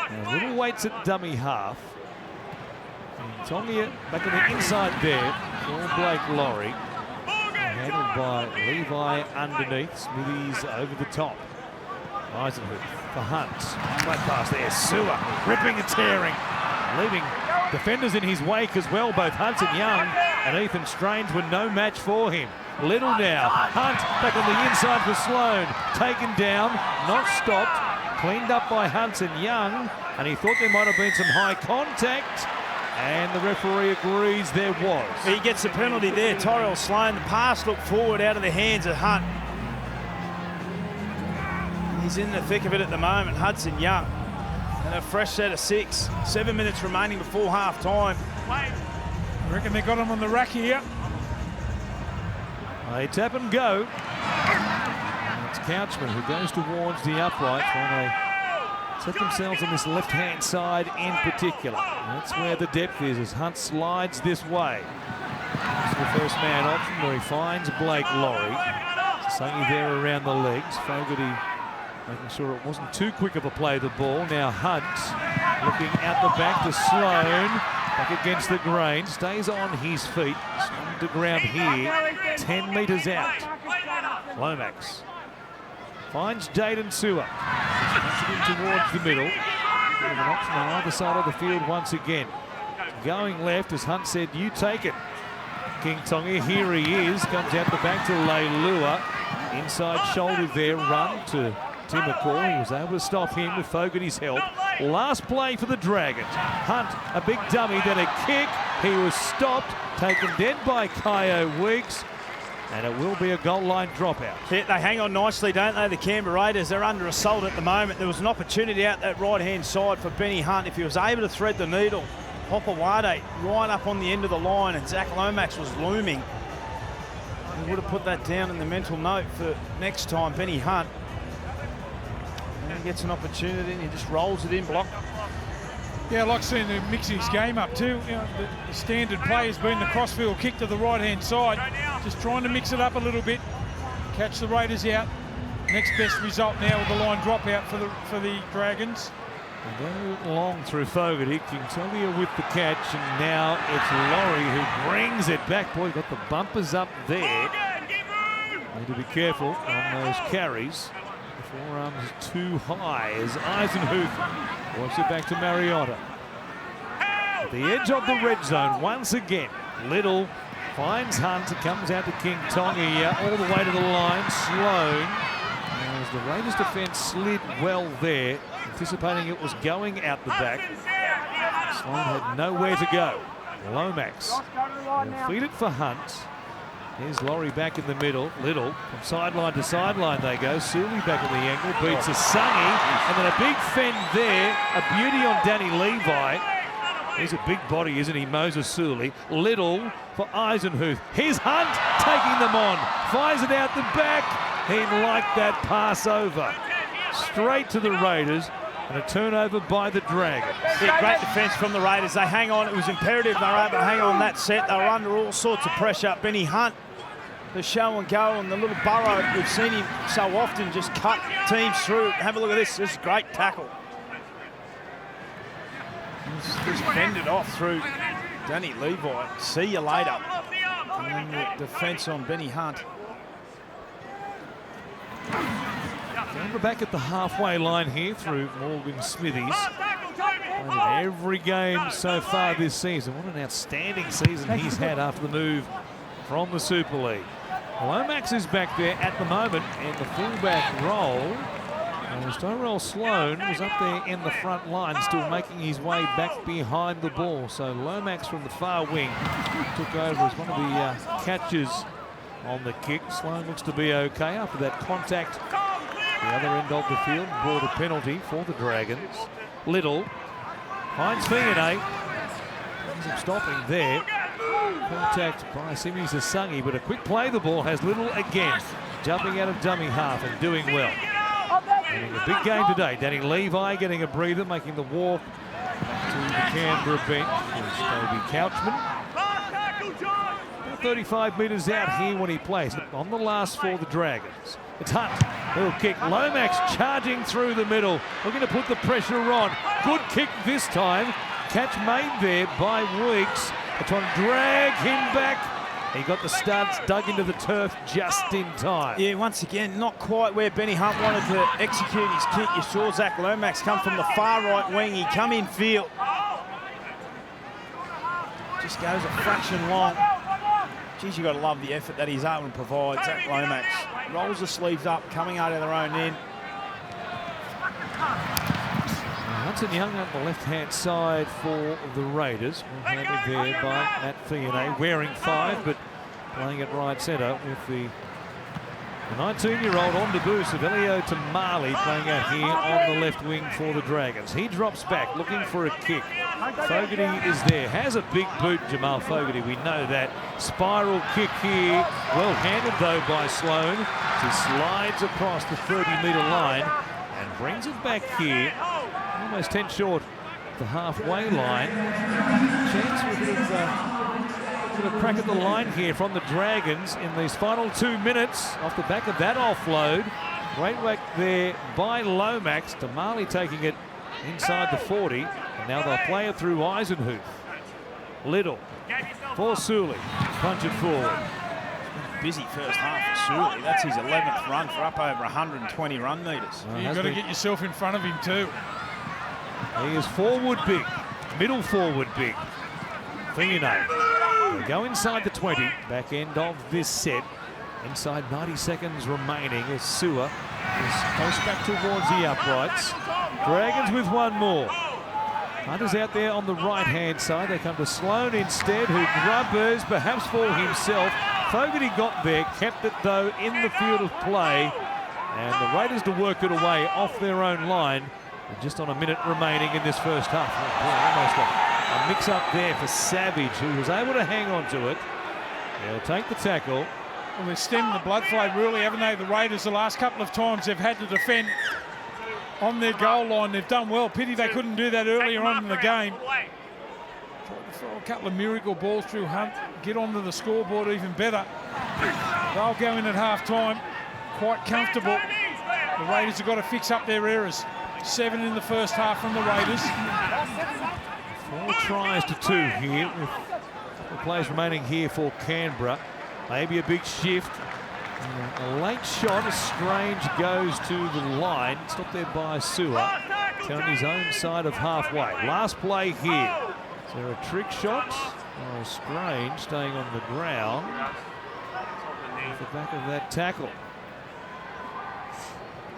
And Little waits at dummy half. And Tonga back on the inside there for Blake Laurie. Handled by Levi underneath. Smithies over the top. Eisenhood for Hunt. Flat pass there. Sewer ripping and tearing. Leaving defenders in his wake as well. Both Hunt and Young and Ethan Strange were no match for him. Little now. Hunt back on the inside for Sloan. Taken down, not stopped. Cleaned up by Hunt and Young. And he thought there might have been some high contact. And the referee agrees there was. He gets the penalty there. Tyrell Sloan. The pass looked forward out of the hands of Hunt. He's in the thick of it at the moment. Hudson Young. And a fresh set of 6. 7 minutes remaining before half time. I reckon they got him on the rack here. They tap and go. And it's Couchman who goes towards the uprights when they set themselves on this left-hand side in particular. And that's where the depth is as Hunt slides this way. It's the first man option where he finds Blake Laurie. Something there around the legs. Fogarty making sure it wasn't too quick of a play the ball. Now Hunt looking out the back to Sloan. Back against the grain. Stays on his feet. On the ground here. 10 metres out. Lomax finds Jaden Sewer. Towards the middle. With an option on either side of the field once again. Going left, as Hunt said, you take it. King Tonga, here he is. Comes out the back to Leilua. Inside shoulder there, run to Timmercore. He was able to stop him with Fogarty's help. Last play for the Dragons. Hunt, a big dummy, then a kick. He was stopped, taken dead by Kyo Weeks, and it will be a goal line dropout. They hang on nicely, don't they, the Canberra Raiders? They're under assault at the moment. There was an opportunity out that right-hand side for Benny Hunt. If he was able to thread the needle, Hopawade right up on the end of the line, and Zach Lomax was looming. He would have put that down in the mental note for next time, Benny Hunt. And he gets an opportunity and he just rolls it in block. Yeah, I like seeing him mix his game up too. You know, the standard play has been the crossfield kick to the right-hand side. Just trying to mix it up a little bit, catch the Raiders out. Next best result now with the line dropout for the Dragons. Go long through Fogarty. Kintolia with the catch, and now it's Laurie who brings it back. Boy, got the bumpers up there. Need to be careful on those carries. The forearms too high as Eisenhuth works it back to Mariota. At the edge of the red zone once again. Little finds Hunt, comes out to King Tonga all the way to the line. Sloan, as the Raiders defence slid well there, anticipating it was going out the back. Sloan had nowhere to go. Lomax will feed it for Hunt. Here's Laurie back in the middle. Little from sideline to sideline they go. Sully back at the angle, beats Asungi, and then a big fend there. A beauty on Danny Levi. He's a big body, isn't he, Moses Sully. Little for Eisenhuth. Here's Hunt taking them on. Fires it out the back. He liked that pass over. Straight to the Raiders. And a turnover by the Dragons. Yeah, great defence from the Raiders. They hang on. It was imperative they were able to hang on that set. They were under all sorts of pressure. Benny Hunt, the show and go, and the little burrow. We've seen him so often just cut teams through. Have a look at this. This is a great tackle. Just fended off through Danny Levi. See you later. And then the defence on Benny Hunt. Canberra back at the halfway line here through Morgan Smithies. In every game so far this season. What an outstanding season he's had after the move from the Super League. Lomax is back there at the moment in the fullback role. And Tyrell Sloan was up there in the front line, still making his way back behind the ball. So Lomax from the far wing took over as one of the catchers on the kick. Sloan looks to be okay after that contact. The other end of the field brought a penalty for the Dragons. Little finds Fiona. Ends up stopping there. Contact by Simi Sasungi, but a quick play the ball has Little again. Jumping out of dummy half and doing well. Having a big game today. Danny Levi getting a breather, making the walk to the Canberra bench. There's Toby Couchman. 35 metres out here when he plays. On the last for the Dragons. It's Hunt. Little kick. Lomax charging through the middle. Looking to put the pressure on. Good kick this time. Catch made there by Weeks. They're trying to drag him back. He got the studs dug into the turf just in time. Yeah, once again, not quite where Benny Hunt wanted to execute his kick. You saw Zach Lomax come from the far right wing. He come in field. Just goes a fraction long. Geez, you've got to love the effort that he's able to provide. Zach Lomax rolls the sleeves up, coming out of their own end. Hudson Young on the left-hand side for the Raiders. Well handled there by Matt Fiona, wearing 5, but playing it right centre with the 19-year-old on debut, Savelio Tamale, playing out here on the left wing for the Dragons. He drops back, looking for a kick. Fogarty is there, has a big boot, Jamal Fogarty, we know that. Spiral kick here, well handled though by Sloan. He slides across the 30-metre line and brings it back here. Almost 10 short the halfway line. Chance for a bit of a crack at the line here from the Dragons in these final 2 minutes off the back of that offload. Great work there by Lomax. Tamale taking it inside the 40. And now they'll play it through Eisenhuth. Little for Sully. Punch it forward. Busy first half for Sully. That's his 11th run for up over 120 run metres. You've got to get yourself in front of him too. He is forward big, middle forward big. Fiona. They go inside the 20, back end of this set. Inside 90 seconds remaining as Sewer is close back towards the uprights. Dragons with one more. Hunter's out there on the right-hand side. They come to Sloan instead, who grubbers, perhaps for himself. Fogarty got there, kept it though in the field of play. And the Raiders to work it away off their own line. And just on a minute remaining in this first half. Almost a mix-up there for Savage, who was able to hang on to it. They'll take the tackle. Well, they're stemming the blood flow really, haven't they? The Raiders, the last couple of times they've had to defend on their goal line. They've done well. Pity they couldn't do that earlier on in the game. Tried to throw a couple of miracle balls through Hunt, get onto the scoreboard even better. They'll go in at half-time quite comfortable. The Raiders have got to fix up their errors. 7 in the first half from the Raiders. 4 tries to 2 here, with the players remaining here for Canberra. Maybe a big shift. A late shot, as Strange goes to the line. Stopped there by Sewer. On his own side of halfway. Last play here. Is there a trick shot? Oh, Strange staying on the ground. At the back of that tackle.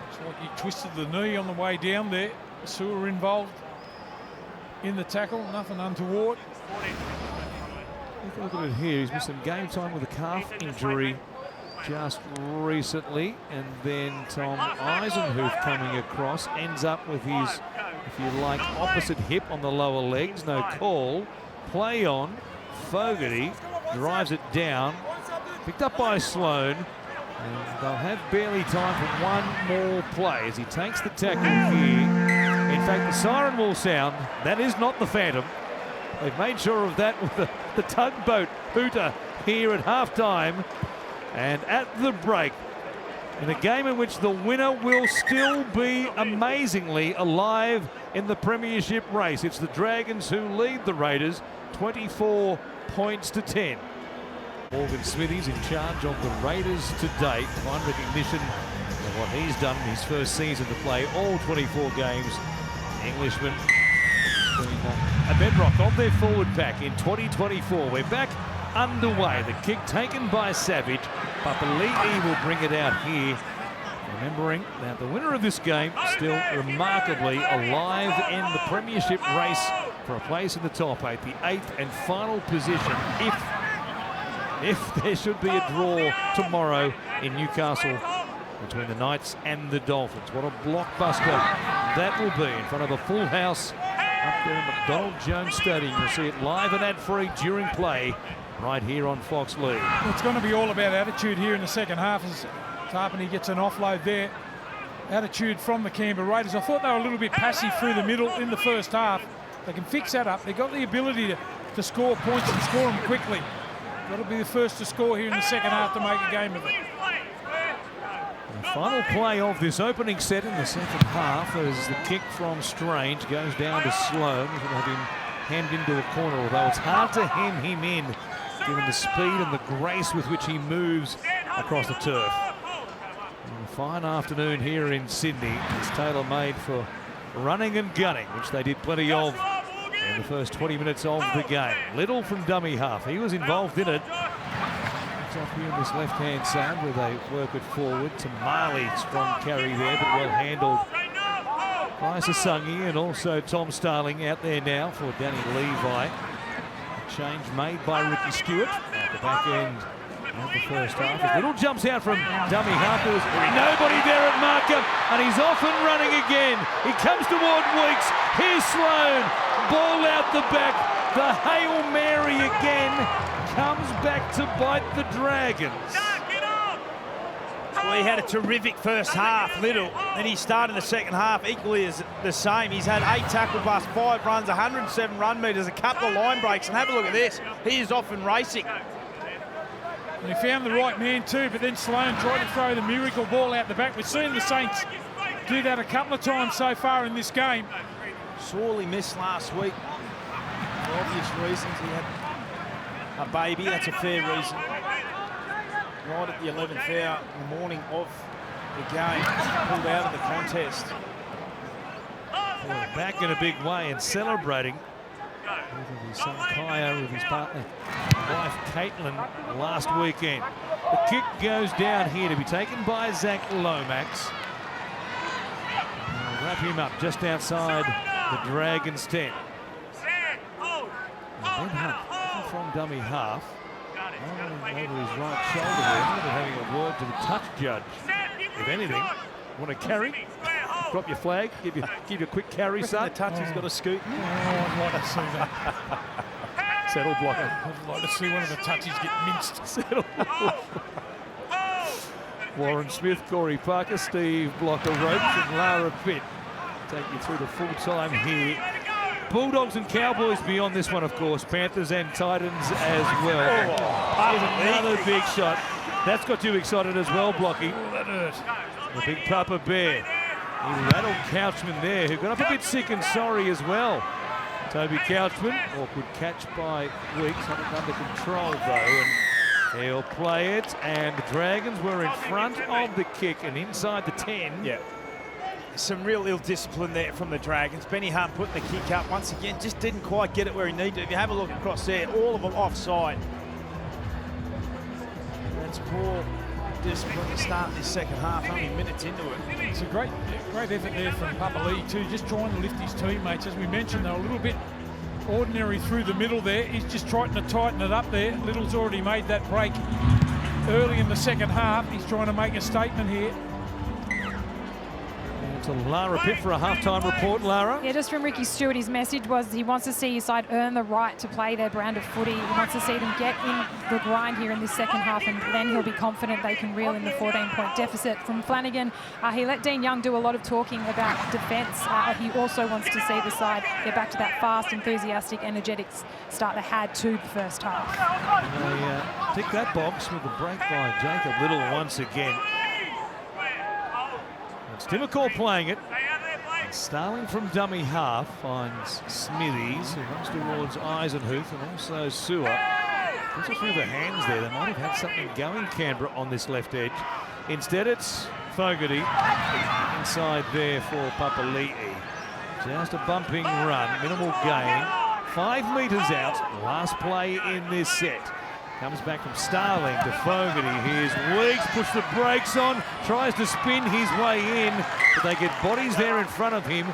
It's like he twisted the knee on the way down there. Sewer involved in the tackle. Nothing untoward. Look at it here. He's missed some game time with a calf injury just recently, and then Tom Eisenhuth coming across ends up with his, if you like, opposite hip on the lower legs. No call. Play on. Fogarty drives it down. Picked up by Sloan. And they'll have barely time for one more play as he takes the tackle here. In fact, the siren will sound. That is not the Phantom. They've made sure of that with the tugboat hooter here at halftime. And at the break, in a game in which the winner will still be amazingly alive in the premiership race. It's the Dragons who lead the Raiders 24 points to 10. Morgan Smithy's in charge of the Raiders to date. Fine recognition of what he's done in his first season to play all 24 games. Englishman a bedrock of their forward pack in 2024. We're back underway. The kick taken by Savage, but Beli'i will bring it out here. Remembering that the winner of this game still remarkably alive in the premiership race for a place in the top 8, the 8th and final position if there should be a draw tomorrow in Newcastle between the Knights and the Dolphins. What a blockbuster that will be in front of a full house up there in McDonald Jones Stadium. You'll see it live and ad-free during play right here on Fox League. It's going to be all about attitude here in the second half as Tarpany gets an offload there. Attitude from the Canberra Raiders. I thought they were a little bit passive through the middle in the first half. They can fix that up. They've got the ability to score points and score them quickly. Got to be the first to score here in the second half to make a game of it. The final play of this opening set in the second half as the kick from Strange goes down to Sloan. He'll have him hemmed into a corner, although it's hard to hem him in given the speed and the grace with which he moves across the turf. A fine afternoon here in Sydney. It's tailor-made for running and gunning, which they did plenty of in the first 20 minutes of the game. Little from dummy half. He was involved in it. It's off here on this left-hand side where they work it forward to Marley. Strong carry there, but well handled by Sasungi, and also Tom Starling out there now for Danny Levi. A change made by Ricky Stewart at the back end of the first half. As Little jumps out from dummy half. There was nobody there at marker, and he's off and running again. He comes toward Weeks. Here's Sloan. Ball out the back. The Hail Mary again comes back to bite the Dragons. Well, he had a terrific first half, Little, and he started the second half equally as the same. He's had 8 tackle busts, 5 runs, 107 run meters, a couple of line breaks, and have a look at this. He is off and racing. And he found the right man too, but then Sloan tried to throw the miracle ball out the back. We've seen the Saints do that a couple of times so far in this game. Sorely missed last week for obvious reasons. He had a baby, that's a fair reason. Right at the 11th hour in the morning of the game, pulled out of the contest. Well, back in a big way and celebrating with his son Kaya, with his partner, wife Caitlin, last weekend. The kick goes down here to be taken by Zach Lomax. wrap him up just outside the Dragons' tent. Ben Hunt from dummy half. Over his right shoulder there, having a word to the touch judge. If anything, want to carry? Drop your flag, give you a quick carry, son. The touch, he's got a scoot. Oh, I'd like to see that. Settle blocker. I'd like to see one of the touches get minced. Settle. Warren Smith, Corey Parker, Steve Blocker Ropes, and Lara Pitt take you through the full time here. Bulldogs and Cowboys beyond this one, of course. Panthers and Titans as well. Here's another big shot. That's got you excited as well, Blocky. Oh, that hurt. The big Papa Bear. He rattled Couchman there, who got up a bit sick and sorry as well. Toby Couchman, awkward catch by Weeks, had it under control though, and he'll play it. And the Dragons were in front of the kick and inside the 10. Yeah. Some real ill discipline there from the Dragons. Benny Hunt putting the kick up once again, just didn't quite get it where he needed to. If you have a look across there, all of them offside. That's poor discipline to start this second half, only minutes into it. It's a great effort there from Papa Lee too, just trying to lift his teammates. As we mentioned, they're a little bit ordinary through the middle there. He's just trying to tighten it up there. Little's already made that break early in the second half. He's trying to make a statement here. To Lara Pitt for a halftime report, Lara. Yeah, just from Ricky Stewart, his message was he wants to see his side earn the right to play their brand of footy. He wants to see them get in the grind here in this second half, and then he'll be confident they can reel in the 14-point deficit. From Flanagan, he let Dean Young do a lot of talking about defence. He also wants to see the side get back to that fast, enthusiastic, energetic start they had to the first half. They tick that box with the break by Jacob Little once again. It's Timacor playing it. And Starling from dummy half finds Smithies, who runs towards Eisenhuth and also Sewer. Puts it through the hands there. They might have had something going, Canberra, on this left edge. Instead, it's Fogarty inside there for Papali'i. Just a bumping run, minimal gain. 5 metres out, last play in this set. Comes back from Starling to Fogarty. Here's Weeks, puts the brakes on, tries to spin his way in, but they get bodies there in front of him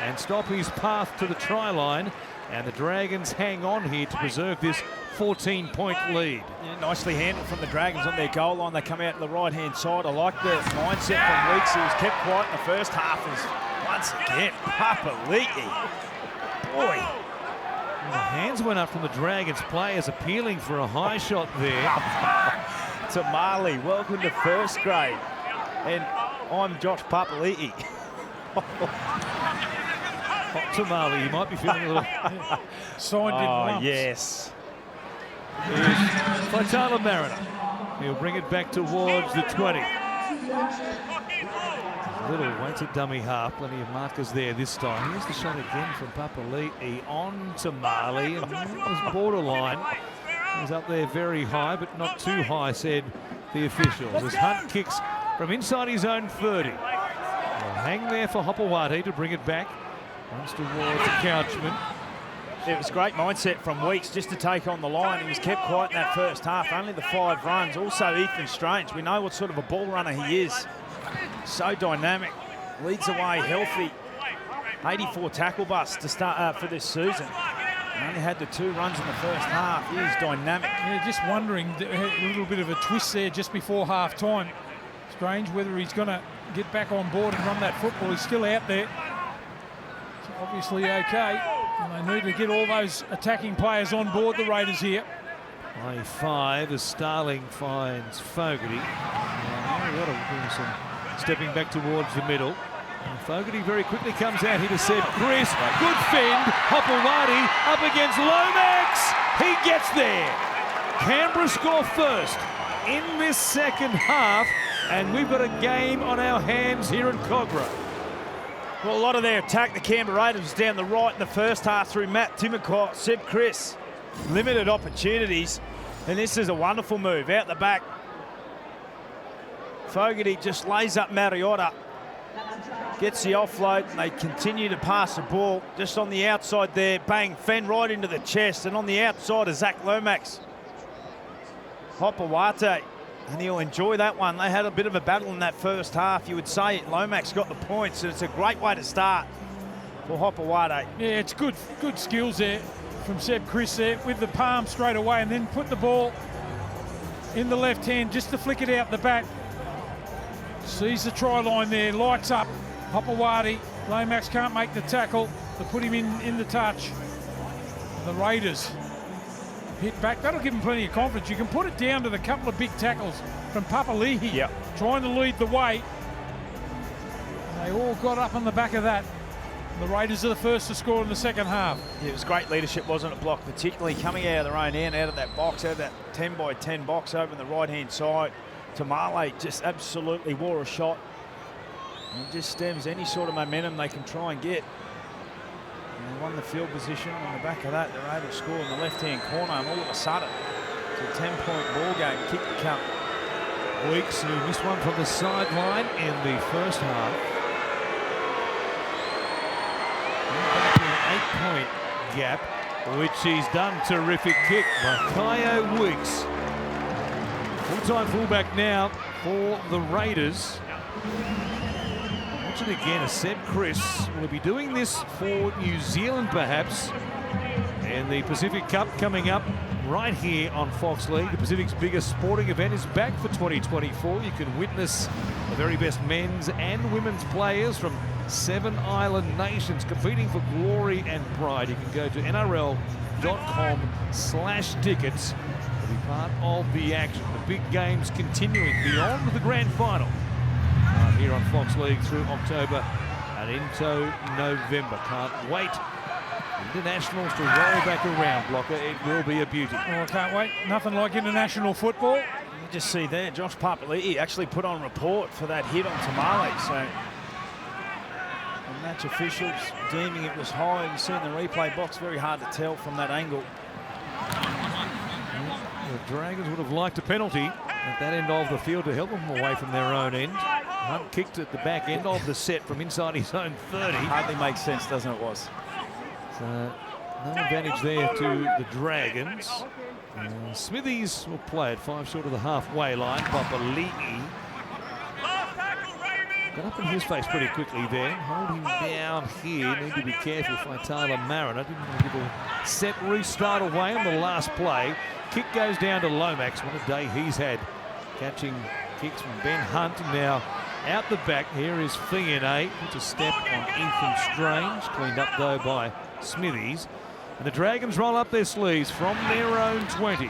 and stop his path to the try line. And the Dragons hang on here to preserve this 14-point lead. Yeah, nicely handled from the Dragons on their goal line. They come out to the right-hand side. I like the mindset from Weeks. He was kept quiet in the first half. As once again, Papali'i. Boy. The hands went up from the Dragons players, appealing for a high shot there. To Marley, welcome to first grade. And I'm Josh Papali'i. Hot tamale, you might be feeling a little... Signed in lumps. Yes. Fatala Mariner. He'll bring it back towards the 20. Little waits at dummy half, plenty of markers there this time. Here's the shot again from Papali'i on to Marley, and it was borderline. He was up there very high, but not too high, said the officials. As Hunt kicks from inside his own 30. They'll hang there for Hopewadi to bring it back. Runs towards Couchman. It was great mindset from Weeks just to take on the line. He was kept quiet in that first half, only the 5 runs. Also Ethan Strange, we know what sort of a ball runner he is. So dynamic, leads away healthy. 84 tackle busts to start for this season. He only had the 2 runs in the first half. He is dynamic. Yeah, just wondering, a little bit of a twist there just before half time. Strange whether he's going to get back on board and run that football. He's still out there. It's obviously okay. And they need to get all those attacking players on board, the Raiders here. 95 as Starling finds Fogarty. Stepping back towards the middle. And Fogarty very quickly comes out here to set Chris. Good fend. Hopewadi up against Lomax. He gets there. Canberra score first in this second half. And we've got a game on our hands here in Cogra. Well, a lot of their attack, the Canberra Raiders, was down the right in the first half through Matt Timacor, Seb Chris. Limited opportunities. And this is a wonderful move out the back. Fogarty just lays up Mariota, gets the offload, and they continue to pass the ball. Just on the outside there, bang, fend right into the chest, and on the outside is Zach Lomax. Hopewadi And he'll enjoy that one. They had a bit of a battle in that first half. You would say Lomax got the points, and it's a great way to start for Hopewadi. Yeah, it's good skills there from Seb Chris there with the palm straight away, and then put the ball in the left hand just to flick it out the back. Sees the try line there, lights up Hopewadi. Lomax can't make the tackle to put him in the touch. The Raiders hit back. That'll give him plenty of confidence. You can put it down to the couple of big tackles from Papali'i, trying to lead the way. They all got up on the back of that. The Raiders are the first to score in the second half. Yeah, it was great leadership, wasn't it, Block? Particularly coming out of their own end, out of that box, out of that 10 by 10 box over on the right-hand side. Tamale just absolutely wore a shot. And just stems any sort of momentum they can try and get. And they won the field position. On the back of that, they're able to score in the left-hand corner, and all of a sudden, it's a 10-point ball game. Kick to come. Weeks, who missed one from the sideline in the first half. An 8-point gap, which he's done. Terrific kick by Kyo Weeks. Full-time fullback now for the Raiders. Watch it again, a Seb Chris will be doing this for New Zealand perhaps. And the Pacific Cup coming up right here on Fox League. The Pacific's biggest sporting event is back for 2024. You can witness the very best men's and women's players from 7 island nations competing for glory and pride. You can go to nrl.com/tickets to be part of the action. The big games continuing beyond the grand final here on Fox League through October and into November. Can't wait. Internationals to roll back around, Blocker. It will be a beauty. Oh, I can't wait. Nothing like international football. You just see there, Josh Papali'i actually put on report for that hit on Tamale. So the match officials deeming it was high. You see in the replay box, very hard to tell from that angle. The Dragons would have liked a penalty at that end of the field to help them away from their own end. Hunt kicked at the back end of the set from inside his own 30. Hardly makes sense, doesn't it, Was? So no advantage there to the Dragons. Smithies will play it 5 short of the halfway line. Papali'i got up in his face pretty quickly there. Hold him down here. Need to be careful for Tyler Mariner. Didn't want to give a set restart away on the last play. Kick goes down to Lomax. What a day he's had. Catching kicks from Ben Hunt. Now out the back, here is Fiona. Puts a step on Ethan Strange. Cleaned up though by Smithies. And the Dragons roll up their sleeves from their own 20.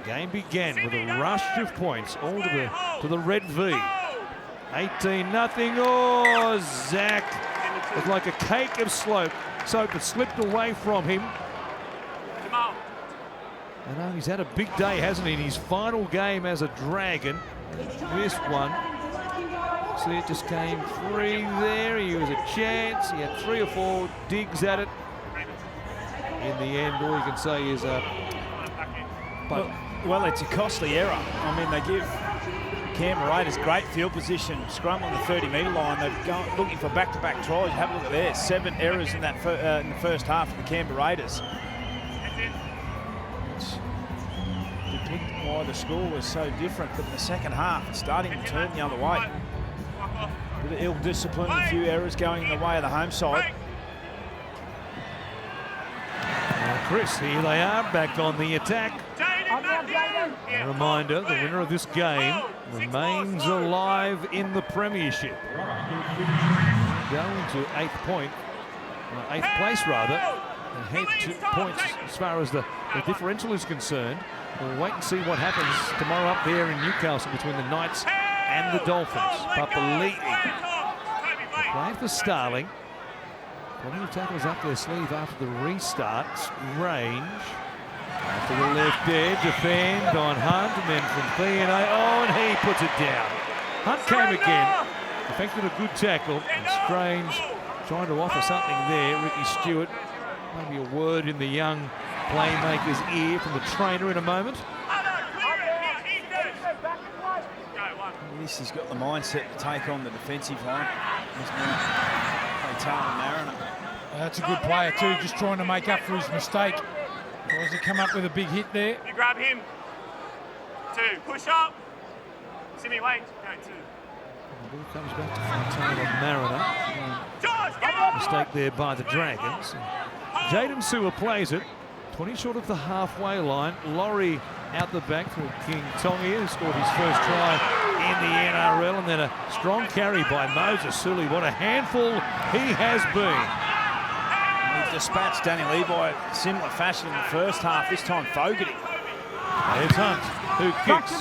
Game began with a rush of points all to the red V. 18-0. Oh, Zach was like a cake of soap that slipped away from him. I know he's had a big day, hasn't he, in his final game as a Dragon. Missed one. See, it just came free there. He was a chance. He had 3 or 4 digs at it. In the end, all you can say is well, it's a costly error. I mean, they give Canberra Raiders great field position, scrum on the 30-metre line. They're looking for back-to-back tries. Have a look at there. 7 errors in that in the first half of the Canberra Raiders. Why the score was so different, but in the second half it's starting to turn the other way. With ill discipline, a few errors going in the way of the home side. Chris, here they are back on the attack. A reminder, the winner of this game remains alive in the premiership. Going to 8th place rather, and head 2 points as far as the differential is concerned. We'll wait and see what happens tomorrow up there in Newcastle between the Knights and the Dolphins. Papali'i playing for Starling. Plenty of tackles up their sleeve after the restart. Range. To the left edge, defend on Hunt, and then from Fiona. Oh, and he puts it down. Hunt came again. Effected a good tackle. And Strange trying to offer something there. Ricky Stewart. Maybe a word in the young playmaker's ear from the trainer in a moment. At least he's got the mindset to take on the defensive line. Mariner. That's a good player too, just trying to make up for his mistake. Tries to come up with a big hit there. You grab him. 2. Push up. Simi, wait. Go 2. The ball comes back to Fontana Mariner. Mistake there by the Dragons. Jaden Sewer plays it. 20 short of the halfway line. Laurie out the back for King Tongia, who scored his first try in the NRL, and then a strong carry by Moses Sully. What a handful he has been. He dispatched Danny Levi in similar fashion in the first half. This time Fogarty. There's Hunt, who kicks.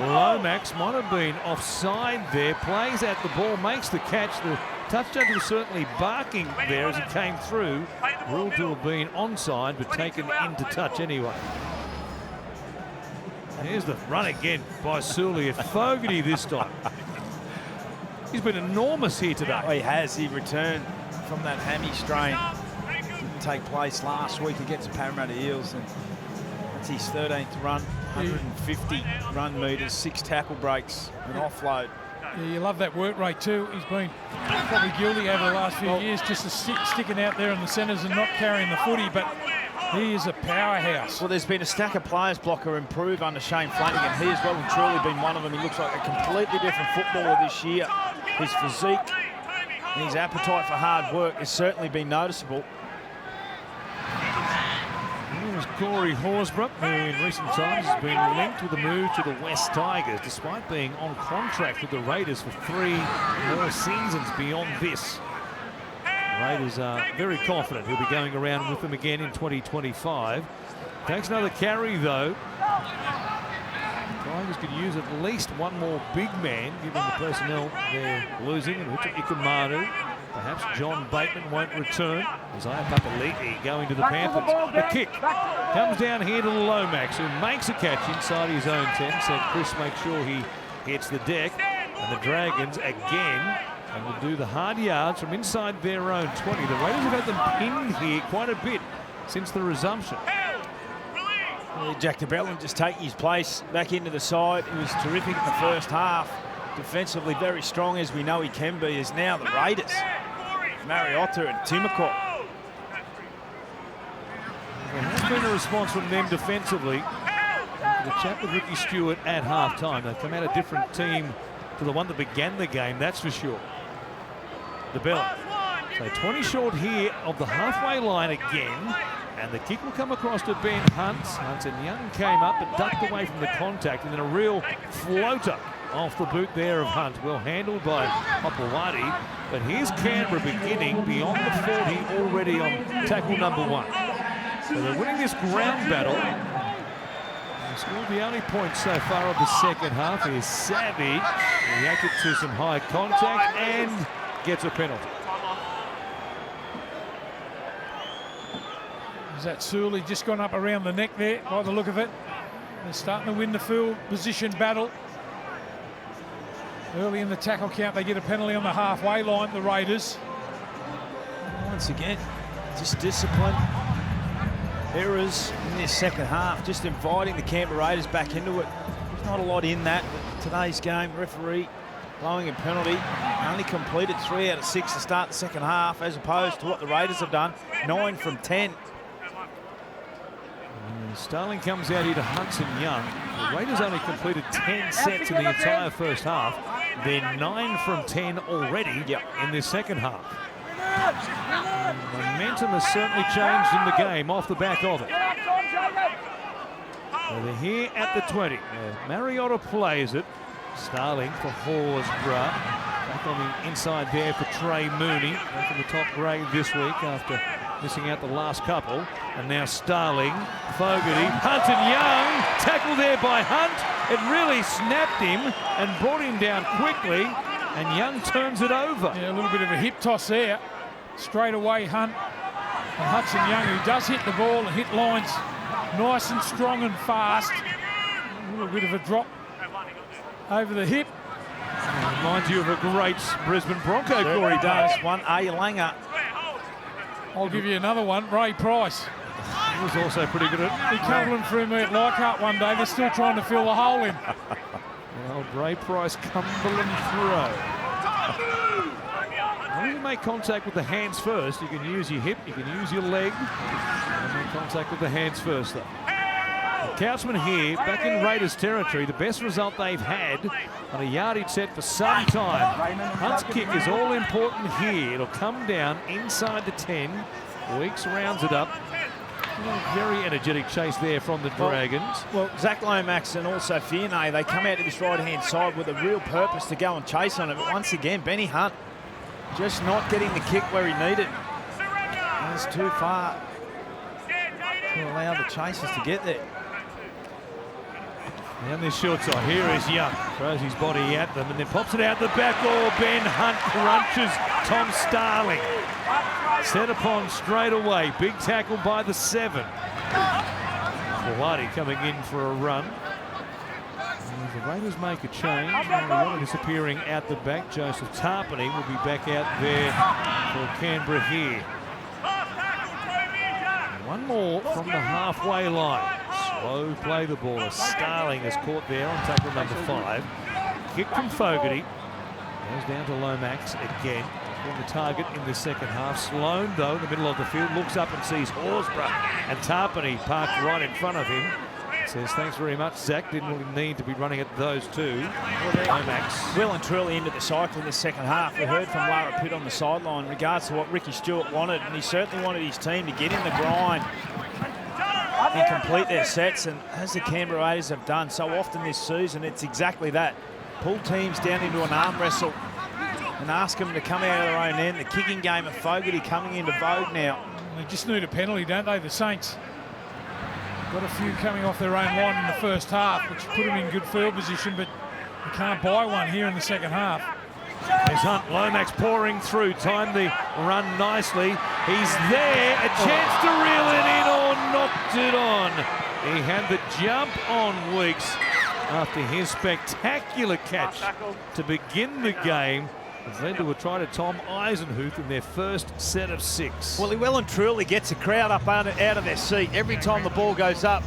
Lomax might have been offside there. Plays at the ball, makes the catch. The touch judge was certainly barking there as he came through. Ruled to have been onside, but taken into touch anyway. Here's the run again by Sully at Fogarty this time. He's been enormous here today. Oh, he has. He returned from that hammy strain. Didn't take place last week against Parramatta Eels, and that's his 13th run. 150 run metres, 6 tackle breaks, an offload. Yeah, you love that work rate too. He's been probably guilty over the last few years just to sticking out there in the centres and not carrying the footy, but he is a powerhouse. Well, there's been a stack of players, Blocker, improve under Shane Flanagan. He has well and truly been one of them. He looks like a completely different footballer this year. His physique and his appetite for hard work has certainly been noticeable. Here's Corey Horsbrook, who in recent times has been linked with a move to the West Tigers, despite being on contract with the Raiders for 3 more seasons beyond this. The Raiders are very confident he'll be going around with them again in 2025. Takes another carry, though. Tigers could use at least one more big man, given the personnel they're losing. And Richard Ikamanu. Perhaps John Bateman won't return. Isaiah Papali'i going to the Panthers. The kick comes down here to Lomax, who makes a catch inside his own 10. Said Chris, make sure he hits the deck. And the Dragons again, and will do the hard yards from inside their own 20. The Raiders have had them pinned here quite a bit since the resumption. Jack DeBellin just taking his place back into the side. He was terrific in the first half. Defensively very strong, as we know he can be, is now the Raiders. Mariota and Timokot. There has been a response from them defensively. The chat with Ricky Stewart at half-time. They've come out a different team to the one that began the game, that's for sure. DeBellin. So 20 short here of the halfway line again. And the kick will come across to Ben Hunt. Hunter Young came up but ducked away from the contact, and then a real floater off the boot there of Hunt. Well handled by Hopewadi. But here's Canberra beginning beyond the 40 already on tackle number 1. So they're winning this ground battle. They scored the only point so far of the second half. Here's Savvy. Reacted to some high contact and gets a penalty. Is that Sully just gone up around the neck there by the look of it? They're starting to win the field position battle. Early in the tackle count, they get a penalty on the halfway line, the Raiders. Once again, just discipline. Errors in this second half, just inviting the Canberra Raiders back into it. There's not a lot in that, but today's game, referee blowing a penalty. Only completed 3 out of 6 to start the second half, as opposed to what the Raiders have done, 9 from 10. Starling comes out here to Hudson Young. The Raiders only completed 10 sets in the entire first half. They're 9 from 10 already in this second half. Momentum has certainly changed in the game off the back of it. So they're here at the 20. Mariota plays it. Starling for Horsbrough. Back on the inside there for Trey Mooney. Back in the top grade this week after missing out the last couple. And now Starling, Fogarty, Hunt and Young. Tackle there by Hunt. It really snapped him and brought him down quickly. And Young turns it over. Yeah, a little bit of a hip toss there. Straight away, Hunt. And Hudson Young, who does hit the ball and hit lines nice and strong and fast. A little bit of a drop over the hip. Reminds you of a great Brisbane Bronco, Corey does. One A. Langer. I'll give you another one, Ray Price. He was also pretty good at He cumbered through me at Leichhardt one day. They're still trying to fill the hole in. Old Ray Price Cumberland throw. As long as you make contact with the hands first, you can use your hip, you can use your leg. And make contact with the hands first, though. Couchman here, back in Raiders territory, the best result they've had on a yardage set for some time. Hunt's kick is all important here. It'll come down inside the 10. Weeks rounds it up. Very energetic chase there from the Dragons. Well, Zach Lomax and also Fionney, they come out to this right-hand side with a real purpose to go and chase on it. But once again, Benny Hunt just not getting the kick where he needed. It's too far to allow the chasers to get there. And this short side, here is Young. Throws his body at them and then pops it out the back. Oh, Ben Hunt crunches Tom Starling. Set upon straight away. Big tackle by the 7. Hawaii coming in for a run. And the Raiders make a change. One disappearing out the back. Joseph Tarpany will be back out there for Canberra here. One more from the halfway line. Slow play the ball as Starling is caught there on tackle number 5. Kick from Fogarty. Goes down to Lomax again. On the target in the second half. Sloan, though, in the middle of the field, looks up and sees Horsburgh and Tarpany parked right in front of him. Says, thanks very much, Zach. Didn't really need to be running at those two. Lomax. Well and truly into the cycle in the second half. We heard from Lara Pitt on the sideline in regards to what Ricky Stewart wanted, and he certainly wanted his team to get in the grind and complete their sets, and as the Canberra Raiders have done so often this season, it's exactly that. Pull teams down into an arm wrestle and ask them to come out of their own end. The kicking game of Fogarty coming into vogue now. They just need a penalty, don't they, the Saints? Got a few coming off their own line in the first half, which put them in good field position, but you can't buy one here in the second half. There's Hunt. Lomax pouring through. Timed the run nicely. He's there. A chance to reel it in or knocked it on. He had the jump on Weeks after his spectacular catch to begin the game. It's led to a try to Tom Eisenhuth in their first set of 6. Well, he well and truly gets the crowd up out of their seat every time the ball goes up.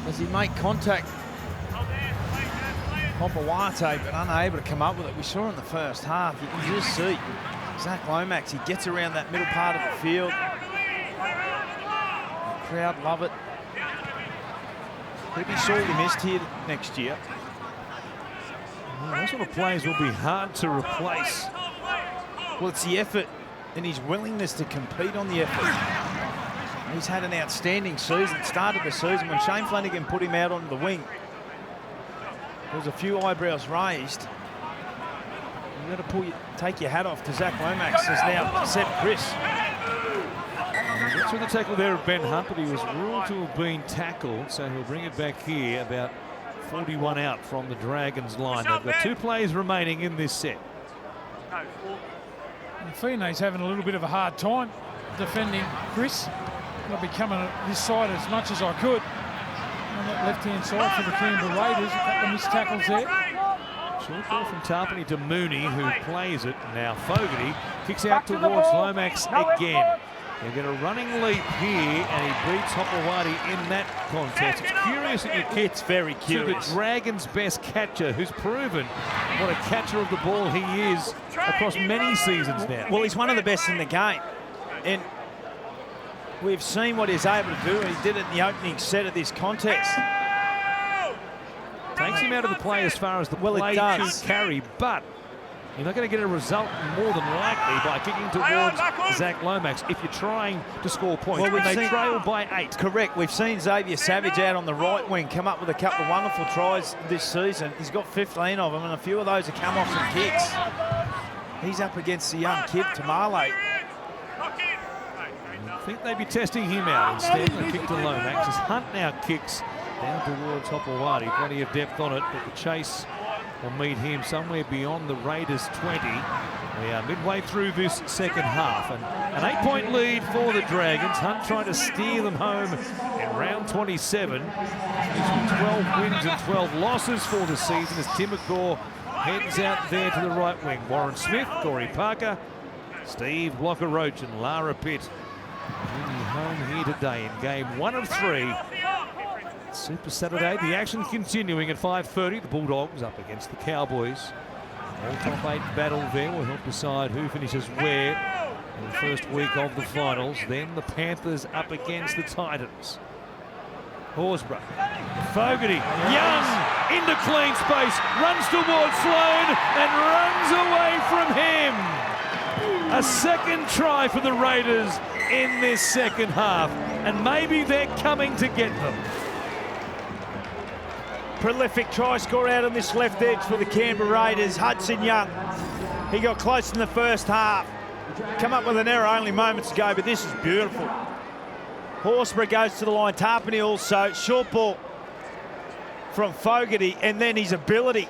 Does he make contact? Popawate, but unable to come up with it. We saw in the first half. You can just see Zach Lomax. He gets around that middle part of the field. The crowd love it. He'll be sorely missed here next year. Well, those sort of players will be hard to replace. Well, it's the effort and his willingness to compete on the effort. He's had an outstanding season. Started the season when Shane Flanagan put him out on the wing. There was a few eyebrows raised. You've got to take your hat off to Zach Lomax, as now Seb Chris. Gets with the tackle there of Ben Hunt, but he was ruled to have been tackled, so he'll bring it back here about 41 out from the Dragons line. They've got 2 plays remaining in this set. Fionney's having a little bit of a hard time defending Chris. I'll be coming this side as much as I could. On that left-hand side for the Canberra Raiders, a couple of missed tackles there. Short ball from Tarpany to Mooney, who plays it. Now Fogarty kicks out towards Lomax again. They get a running leap here, and he beats Hopewadi in that contest. It's curious that you get It's very curious. to the Dragons' best catcher, who's proven what a catcher of the ball he is across many seasons now. Well, he's one of the best in the game. And we've seen what he's able to do. He did it in the opening set of this contest. Takes him out of the play as far as the Well, it play does. to carry, but you're not going to get a result more than likely by kicking towards Zach Lomax if you're trying to score points. Well, when we've they seen- trail by 8. Correct. We've seen Xavier Savage out on the right wing come up with a couple of wonderful tries this season. He's got 15 of them, and a few of those have come off some kicks. He's up against the young kid, Tamale. I think they'd be testing him out instead. They kick to Lomax as Hunt now kicks down towards Hopewadi. Plenty of depth on it, but the chase will meet him somewhere beyond the Raiders 20. We are midway through this second half, and an 8-point lead for the Dragons. Hunt trying to steer them home in round 27. 12 wins and 12 losses for the season as Tim McGaw heads out there to the right wing. Warren Smith, Corey Parker, Steve Blocker-Roach and Lara Pitt home here today in game 1 of 3. Super Saturday, the action continuing at 5:30. The Bulldogs up against the Cowboys. All top 8 battle there will help decide who finishes where in the first week of the finals. Then the Panthers up against the Titans. Horsburgh. Fogarty. Young into clean space. Runs towards Sloan and runs away from him. A second try for the Raiders in this second half. And maybe they're coming to get them. Prolific try score out on this left edge for the Canberra Raiders. Hudson Young. He got close in the first half. Come up with an error only moments ago, but this is beautiful. Horsburgh goes to the line. Tarpany also. Short ball from Fogarty, and then his ability.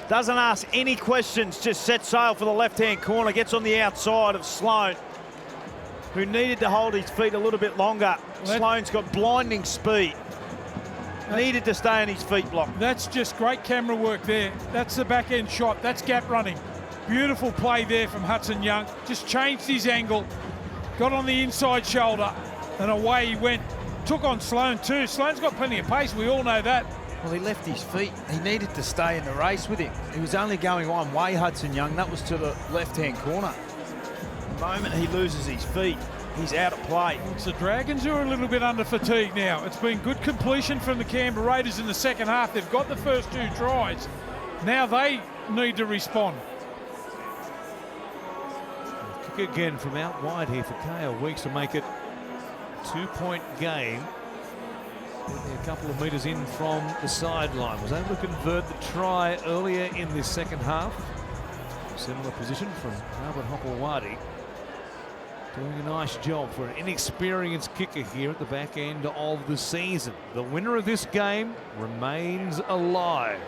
Doesn't ask any questions, just sets sail for the left-hand corner. Gets on the outside of Sloan, who needed to hold his feet a little bit longer. Sloan's got blinding speed. Needed to stay on his feet block. That's just great camera work there. That's the back-end shot. That's gap running. Beautiful play there from Hudson Young. Just changed his angle, got on the inside shoulder, and away he went. Took on Sloan too. Sloan's got plenty of pace, we all know that. Well, he left his feet. He needed to stay in the race with him. He was only going one way, Hudson Young. That was to the left-hand corner. The moment he loses his feet, he's out of play. It's the Dragons who are a little bit under fatigue now. It's been good completion from the Canberra Raiders in the second half. They've got the first 2 tries. Now they need to respond. Kick again from out wide here for Kale Weeks to make it a 2-point game. A couple of metres in from the sideline. Was able to convert the try earlier in this second half. Similar position from Albert Hopewadi. Doing a nice job for an inexperienced kicker here at the back end of the season. The winner of this game remains alive.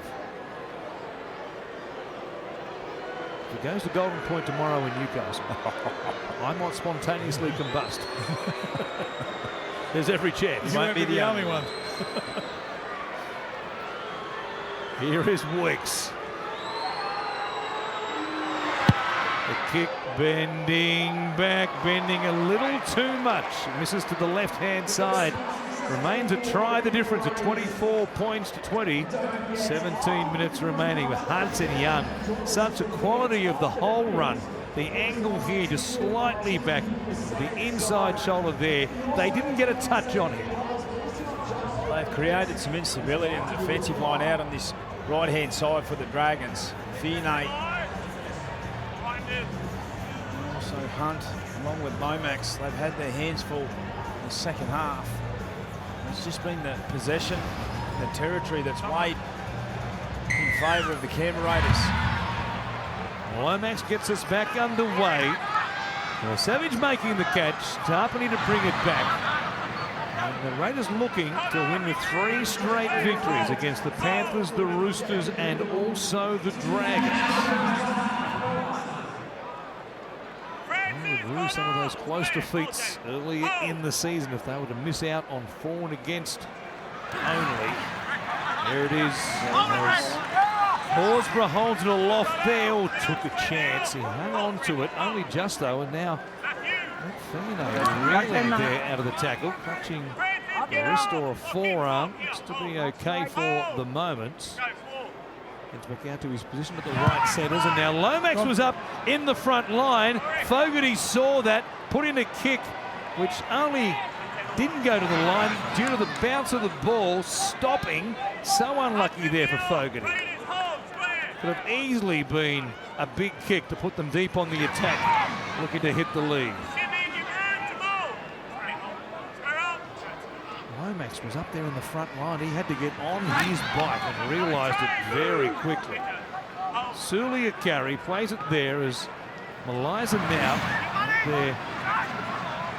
If he goes to Golden Point tomorrow in Newcastle, I might spontaneously combust. There's every chance. You won't be the only one. Here is Weeks. The kick bending back, bending a little too much. Misses to the left-hand side. Remains a try the difference at 24 points to 20. 17 minutes remaining with Hudson Young. Such a quality of the whole run. The angle here just slightly back. The inside shoulder there. They didn't get a touch on him. They've created some instability in the defensive line out on this right-hand side for the Dragons. Fionney. Also Hunt, along with Lomax. They've had their hands full in the second half. It's just been the possession, the territory that's weighed in favour of the Canberra Raiders. Lomax gets us back underway. Well, Savage making the catch. Tarpany to bring it back. And the Raiders looking to win with 3 straight victories against the Panthers, the Roosters, and also the Dragons. They would lose some of those close defeats earlier in the season if they were to miss out on 4 and against only. There it is. Horsburgh holds it aloft there. Oh, took a chance. He hung on to it, only just though, and now Fionney really there out of the tackle, clutching a wrist or a forearm. Looks to be okay for the moment. Gets back out to his position at the right centres, and now Lomax was up in the front line. Fogarty saw that, put in a kick, which only didn't go to the line due to the bounce of the ball, stopping. So unlucky there for Fogarty. Could have easily been a big kick to put them deep on the attack, looking to hit the lead. Lomax was up there in the front line. He had to get on his bike and realised it very quickly. Sulia carry, plays it there as Maliza now there.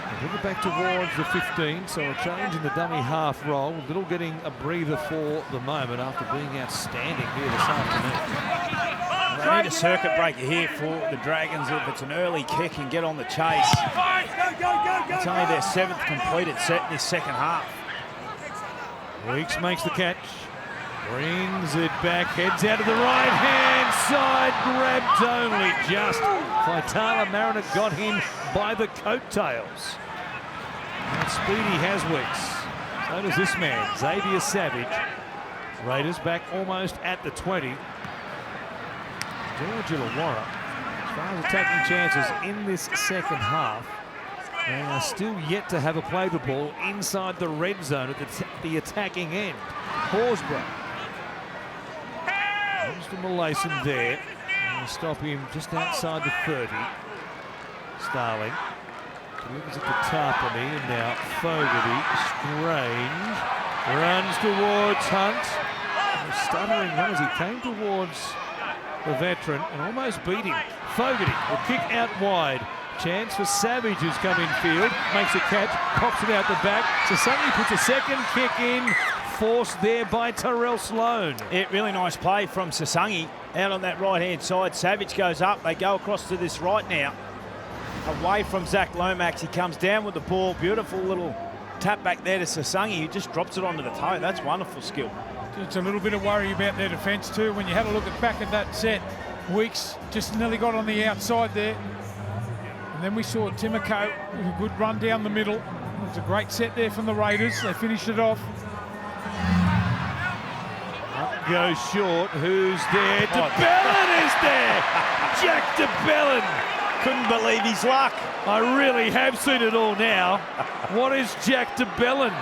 They bring it back towards the 15, so a change in the dummy half roll. Little getting a breather for the moment after being outstanding here this afternoon. They need a circuit breaker here for the Dragons if it's an early kick and get on the chase. It's only their 7th completed set in this second half. Weeks makes the catch, brings it back, heads out to the right-hand side, grabbed only just. Faitala Mariner got him by the coattails. And speedy has Weeks. So does this man, Xavier Savage. Raiders back almost at the 20. George Illawarra, as far as attacking chances in this second half, They are still yet to have a play the ball inside the red zone at the attacking end. Horsburgh. Comes to Malayson there. And stop him just outside the 30. Starling. Delivers it to Tarpany, and now Fogarty. Strange. Runs towards Hunt. Stuttering as he came towards the veteran and almost beat him. Fogarty will kick out wide. Chance for Savage, who's come in field. Makes a catch, pops it out the back. Sasangi puts a second kick in. Forced there by Terrell Sloan. Yeah, really nice play from Sasangi out on that right-hand side. Savage goes up. They go across to this right now. Away from Zach Lomax. He comes down with the ball. Beautiful little tap back there to Sasangi, who just drops it onto the toe. That's wonderful skill. It's a little bit of worry about their defence too. When you had a look back at that set, Weeks just nearly got on the outside there. And then we saw Timoko with a good run down the middle. It was a great set there from the Raiders. They finished it off. Up goes short. Who's there? DeBellin is there! Jack DeBellin! Couldn't believe his luck. I really have seen it all now. What is Jack DeBellin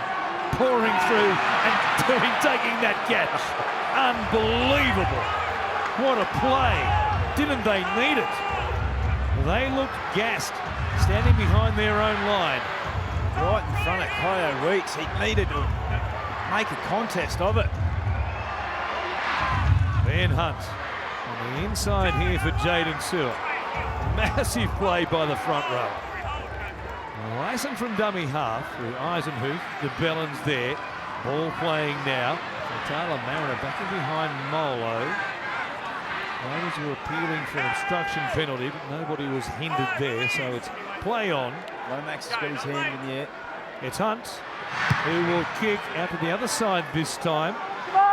pouring through and taking that catch? Unbelievable. What a play. Didn't they need it? They looked gassed, standing behind their own line. Right in front of Kyo Weeks. He needed to make a contest of it. Ben Hunt on the inside here for Jaden Sewer. Massive play by the front row. Lassen from dummy half through Eisenhuth. DeBellin's there. Ball playing now. So Taylor Mariner back in behind Molo. Raiders were appealing for an obstruction penalty, but nobody was hindered there, so it's play on. Lomax has got his hand in the air. It's Hunt, who will kick out to the other side this time.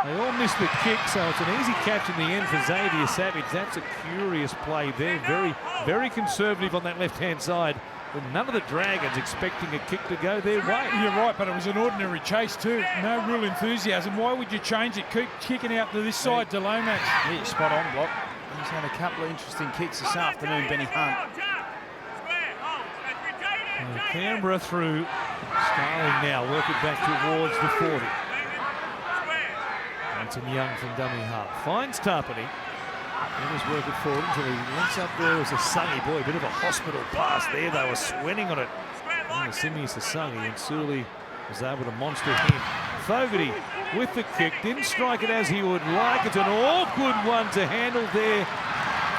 They all missed the kick, so it's an easy catch in the end for Xavier Savage. That's a curious play there. Very, very conservative on that left-hand side. But none of the Dragons expecting a kick to go their way. You're right, but it was an ordinary chase too. No real enthusiasm. Why would you change it? Keep kicking out to this side to Lomax. Yeah, spot on, Block. He's had a couple of interesting kicks this afternoon, Benny Hunt. And Canberra through. Starling now working back towards the 40. Anton Young from dummy half. Finds Tarpany. Let us work it forward until he links up there as a Sasangi. Boy, a bit of a hospital pass there. They were sweating on it. And Simi Sasangi, and Sully was able to monster him. Fogarty with the kick. Didn't strike it as he would like. It's an awkward one to handle there.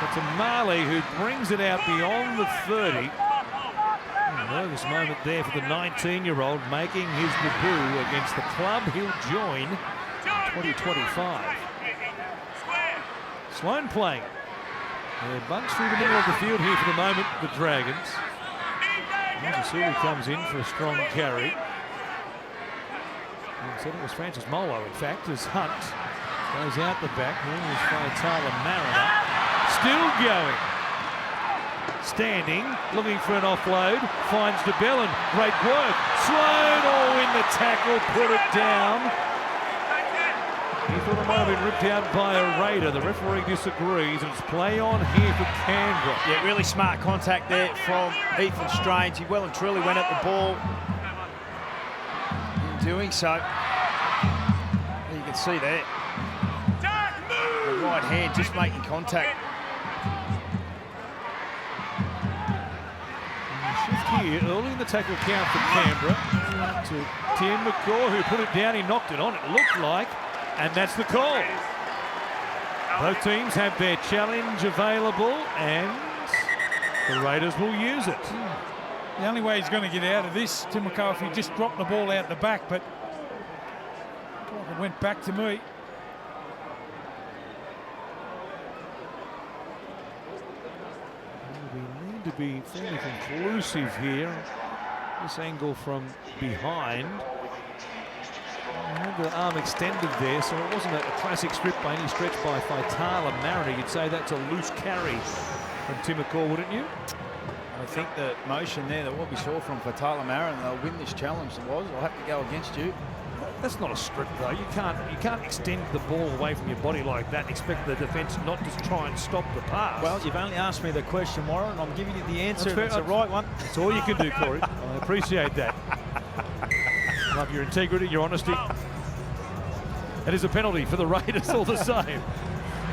It's a Marley who brings it out beyond the 30. A nervous moment there for the 19-year-old making his debut against the club he'll join in 2025. Sloan playing. They're bunched through the middle of the field here for the moment, the Dragons. Masasuli comes in for a strong carry. And said it was Francis Molo, in fact, as Hunt goes out the back. Here's Tyler Mariner. Still going. Standing, looking for an offload. Finds DeBellin. Great work. Sloan, in the tackle, put it down. He thought it might have been ripped out by a Raider. The referee disagrees, and it's play on here for Canberra. Yeah, really smart contact there from Ethan Strange. He well and truly went at the ball. In doing so, you can see there, the right hand just making contact. Shift here early in the tackle count for Canberra to Tim McCaw, who put it down. He knocked it on, it looked like. And that's the call. Both teams have their challenge available, and the Raiders will use it. The only way he's going to get out of this, Timoko, if he just dropped the ball out the back, but it went back to me. We need to be fairly conclusive here. This angle from behind. The arm extended there, so it wasn't a classic strip by any stretch by Faitala Mariner. You'd say that's a loose carry from Timoko, wouldn't you? I think the motion there, that what we saw from Faitala Mariner, they'll win this challenge. I'll have to go against you. That's not a strip, though. You can't extend the ball away from your body like that and expect the defence not to try and stop the pass. Well, you've only asked me the question, Warren, and I'm giving you the answer. That's It's the right one. That's all you can do, Corey. I appreciate that. Love your integrity, your honesty. It is a penalty for the Raiders all the same,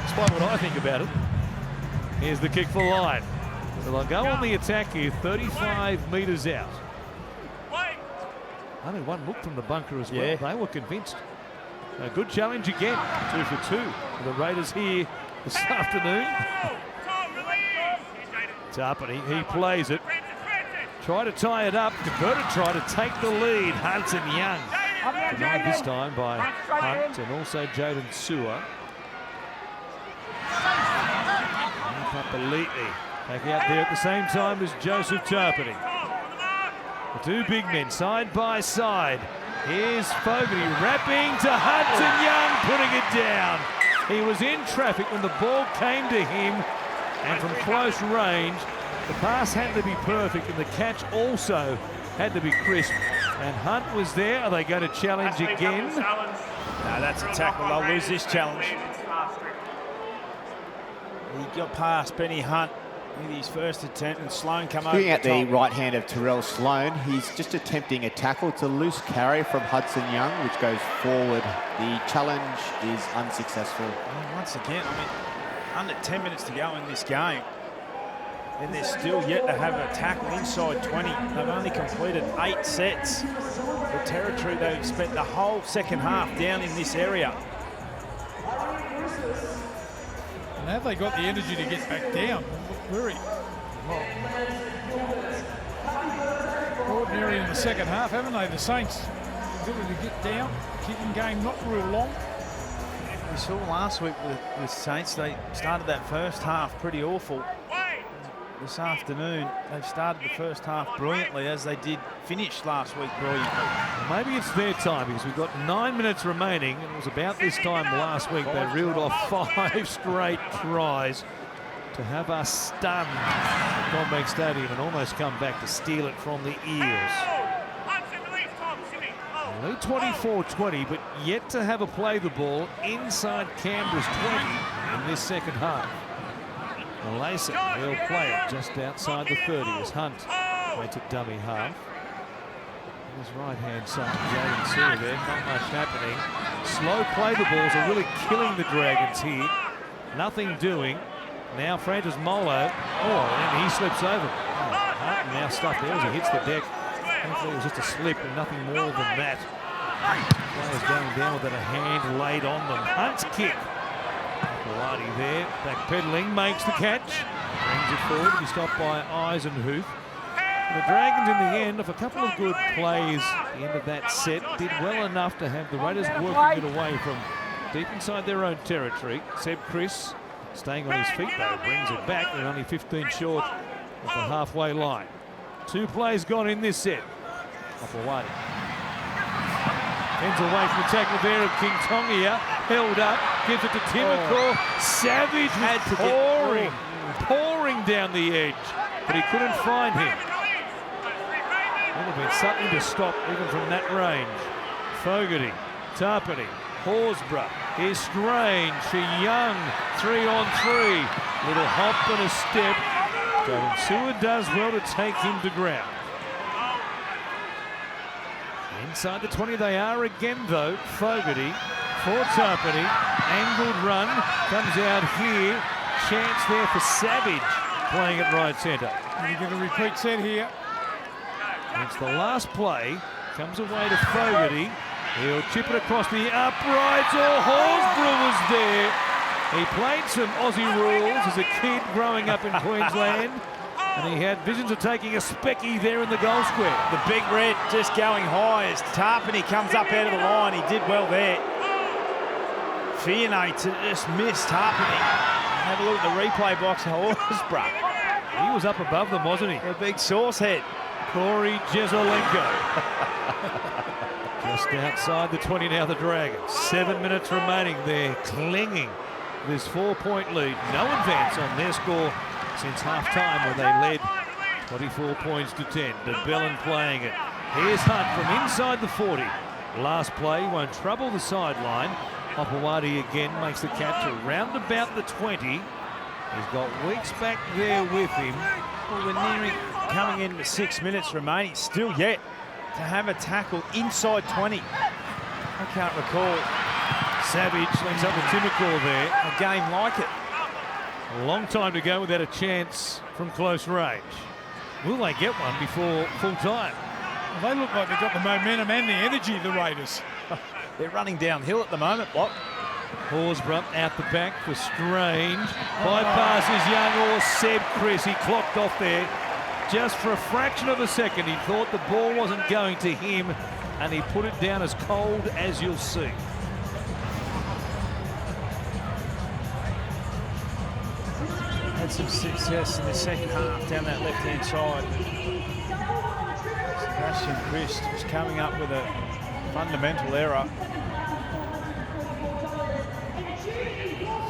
despite what I think about it. Here's the kick for line. So they'll go on the attack here, 35 metres out. Only one look from the bunker as well. Yeah. They were convinced. A good challenge again. 2 for 2 for the Raiders here this afternoon. Tarpany, he plays it. Try to tie it up. Converted, try to take the lead. Hudson Young. Denied this time by Hunt and also Jaden Sewer. Papali'i back out there at the same time as Joseph Tarpany. The two big men side by side. Here's Fogarty wrapping to Hudson Young, putting it down. He was in traffic when the ball came to him, and from close range, the pass had to be perfect and the catch also had to be crisp. And Hunt was there. Are they going to challenge again? No, that's a tackle. They'll lose this challenge. He got past Benny Hunt with his first attempt, and Sloan come over Looking at the top. right hand of Terrell Sloan, he's just attempting a tackle. It's a loose carry from Hudson Young, which goes forward. The challenge is unsuccessful. And once again, I mean, under 10 minutes to go in this game, and they're still yet to have a tackle inside 20. They've only completed 8 sets. The territory they've spent the whole second half down in this area. And have they got the energy to get back down? Very ordinary in the second half, haven't they? The Saints ability to get down, kicking game not real long. We saw last week with Saints, they started that first half pretty awful. This afternoon, they've started the first half brilliantly, as they did finish last week brilliantly. Maybe it's their time, because we've got 9 minutes remaining, and it was about this time last week they reeled off 5 straight tries to have us stunned at Combank Stadium and almost come back to steal it from the Eels. Lead 24-20, but yet to have a play the ball inside Canberra's 20 in this second half. Malaysia, he'll play it just outside the 30 as Hunt makes it dummy half. On his right-hand side, Jaden Sewer there, not much happening. Slow play the balls are really killing the Dragons here. Nothing doing. Now Francis Molo, and he slips over. Hunt now stuck there as he hits the deck. Hopefully it was just a slip and nothing more than that. Players going down with a hand laid on them. Hunt's kick. Papali'i there, backpedaling, makes the catch. Brings it forward to be stopped by Eisenhuth. The Dragons in the end, of a couple of good plays at the end of that set, did well enough to have the Raiders working it away from deep inside their own territory. Seb Chris staying on his feet though, brings it back. They're only 15 short of the halfway line. 2 plays gone in this set. Papali'i ends away from the tackle there of King Tongia, held up, gives it to Timoko. Savage had pouring down the edge, but he couldn't find him. Would have been something to stop even from that range. Fogarty, Tarpany, Horsburgh. Here's Strange for Young, 3-on-3. Little hop and a step. Jaden Sewer does well to take him to ground. Inside the 20 they are again though. Fogarty for Tarpany. Angled run. Comes out here. Chance there for Savage. Playing at right centre. You get a repeat set here. It's the last play. Comes away to Fogarty. He'll chip it across the uprights. Horsburgh was there. He played some Aussie rules as a kid growing up in Queensland. And he had visions of taking a specky there in the goal square. The big red just going high as Tarpany comes up out of the line. He did well there. Fiona just missed Tarpany. Have a look at the replay box. Horsburgh. He was up above them, wasn't he? A big sauce head. Corey Jezelenko. Just outside the 20 now, the Dragons. 7 minutes remaining. They're clinging this 4-point lead. No advance on their score since half-time when they led 24 points to 10. De Bellin playing it. Here's Hunt from inside the 40. last play, won't trouble the sideline. Hopewadi again makes the catch around about the 20. He's got Weeks back there with him. Well, we're nearing coming in with 6 minutes remaining. Still yet to have a tackle inside 20. I can't recall Savage links up with Timacor there. a game like it. A long time to go without a chance from close range. Will they get one before full time? Well, they look like they've got the momentum and the energy, the Raiders. They're running downhill at the moment, Bob. Horsburgh out the back for Strange. Bypasses Young or Seb Chris. He clocked off there just for a fraction of a second. He thought the ball wasn't going to him, and he put it down as cold as you'll see. Had some success in the second half down that left-hand side. Sebastian Christ was coming up with a fundamental error.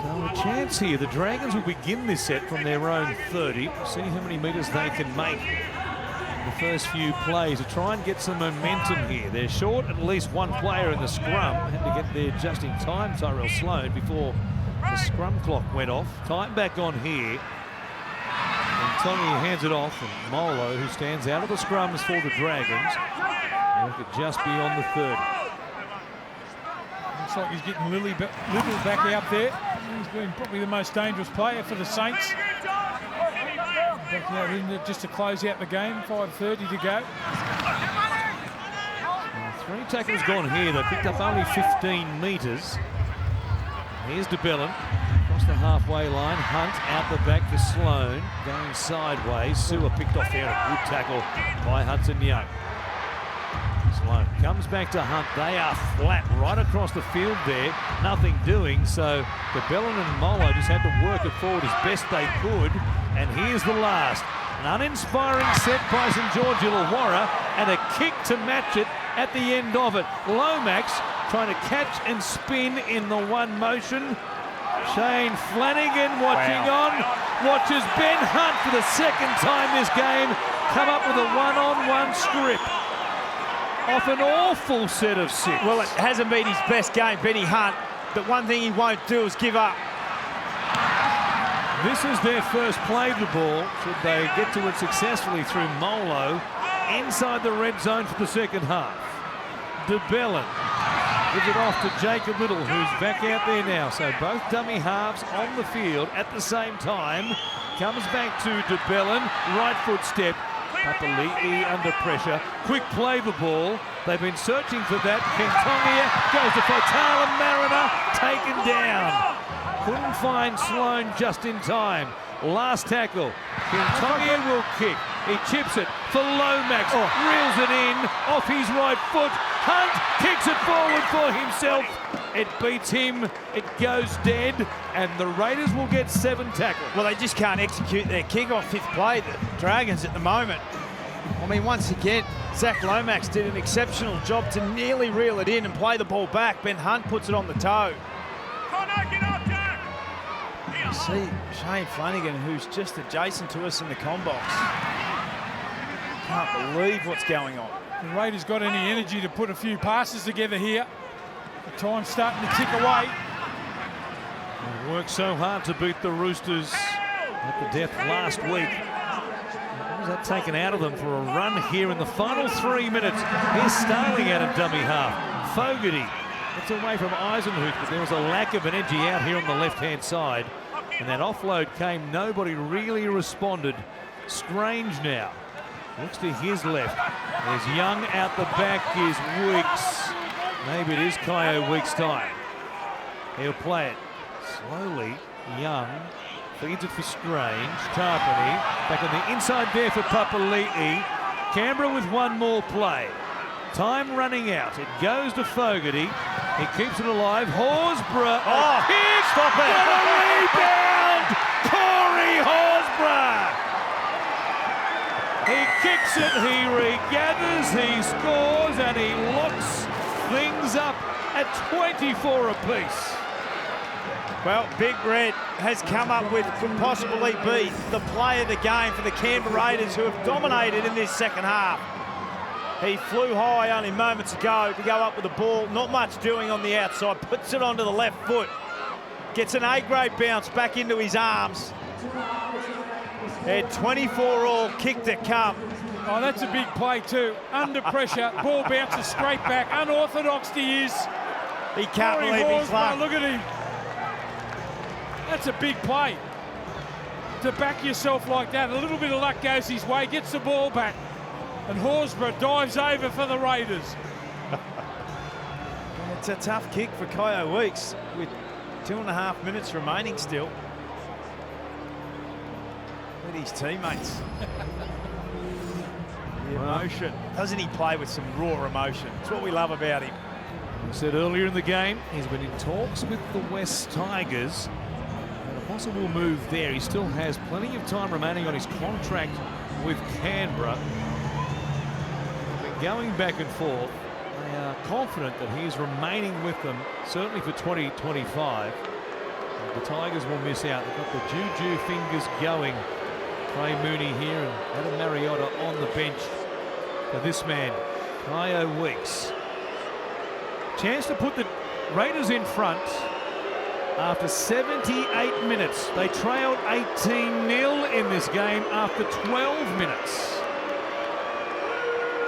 So a chance here. The Dragons will begin this set from their own 30. See how many metres they can make in the first few plays to try and get some momentum here. They're short at least one player in the scrum. Had to get there just in time, Tyrell Sloan, before the scrum clock went off. Time back on here. And Tony hands it off, and Molo, who stands out of the scrums for the Dragons, look at just beyond the 30. Looks like he's getting Little back out there. He's been probably the most dangerous player for the Saints. Back out in there just to close out the game. 5:30 to go. Three tackles gone here. They picked up only 15 metres. Here's de Belin across the halfway line. Hunt out the back for Sloan, going sideways. Sewer picked off there. A good tackle by Hudson Young. Sloan comes back to Hunt. They are flat right across the field there. Nothing doing. So de Belin and Molo just had to work it forward as best they could. And here's the last. An uninspiring set by St George Illawarra, and a kick to match it at the end of it. Lomax trying to catch and spin in the one motion. Shane Flanagan watching on. Watches Ben Hunt for the second time this game come up with a one-on-one strip off an awful set of 6. Well, it hasn't been his best game, Benny Hunt, but one thing he won't do is give up. This is their first play of the ball. Should they get to it successfully through Molo inside the red zone for the second half. De Belin gives it off to Jacob Little, who's back out there now. So both dummy halves on the field at the same time. Comes back to de Belin, right foot step. Papali'i under pressure. Quick play the ball. They've been searching for that. Kentongia goes to Fatala Mariner, taken down. Couldn't find Sloan just in time. Last tackle. Kentongia will kick. He chips it for Lomax. Reels it in off his right foot. Hunt kicks it forward for himself. It beats him. It goes dead. And the Raiders will get 7 tackles. Well, they just can't execute their kick-off fifth play, the Dragons, at the moment. I mean, once again, Zach Lomax did an exceptional job to nearly reel it in and play the ball back. Ben Hunt puts it on the toe. You see Shane Flanagan, who's just adjacent to us in the comm box. Can't believe what's going on. The Raiders got any energy to put a few passes together here. The time's starting to tick away. They worked so hard to beat the Roosters at the death last week. What was that taken out of them for a run here in the final 3 minutes? Here's Starling out of dummy half. Fogarty gets away from Eisenhuth, but there was a lack of energy out here on the left-hand side. And that offload came, nobody really responded. Strange now. Looks to his left. There's Young out the back, is Weeks. Maybe it is Kyo Weeks' time. He'll play it. Slowly, Young feeds it for Strange. Tarpany back on the inside there for Papali'i. Canberra with one more play. Time running out. It goes to Fogarty. He keeps it alive. Horsburgh. Kick! Stop it! What a rebound! Corey Horsburgh! He kicks it, he regathers, he scores, and he locks things up at 24 apiece. Well, Big Red has come up with, could possibly be, the play of the game for the Canberra Raiders, who have dominated in this second half. He flew high only moments ago to go up with the ball. Not much doing on the outside. Puts it onto the left foot. Gets an A-grade bounce back into his arms. Had 24 all kick to come. Oh, that's a big play too. Under pressure, ball bounces straight back. Unorthodox he is. He can't Corey believe his Horsburgh, luck. look at him. That's a big play. To back yourself like that, a little bit of luck goes his way, gets the ball back, and Horsburgh dives over for the Raiders. It's a tough kick for Kyo Weeks with 2.5 minutes remaining still. Look at his teammates. The emotion. Doesn't he play with some raw emotion? It's what we love about him. I said earlier in the game, he's been in talks with the West Tigers. And a possible move there. He still has plenty of time remaining on his contract with Canberra. They've been going back and forth. They are confident that he is remaining with them, certainly for 2025. The Tigers will miss out. They've got the juju fingers going. Trey Mooney here and Adam Mariota on the bench for this man, Kyo Weeks. Chance to put the Raiders in front after 78 minutes. They trailed 18-0 in this game after 12 minutes.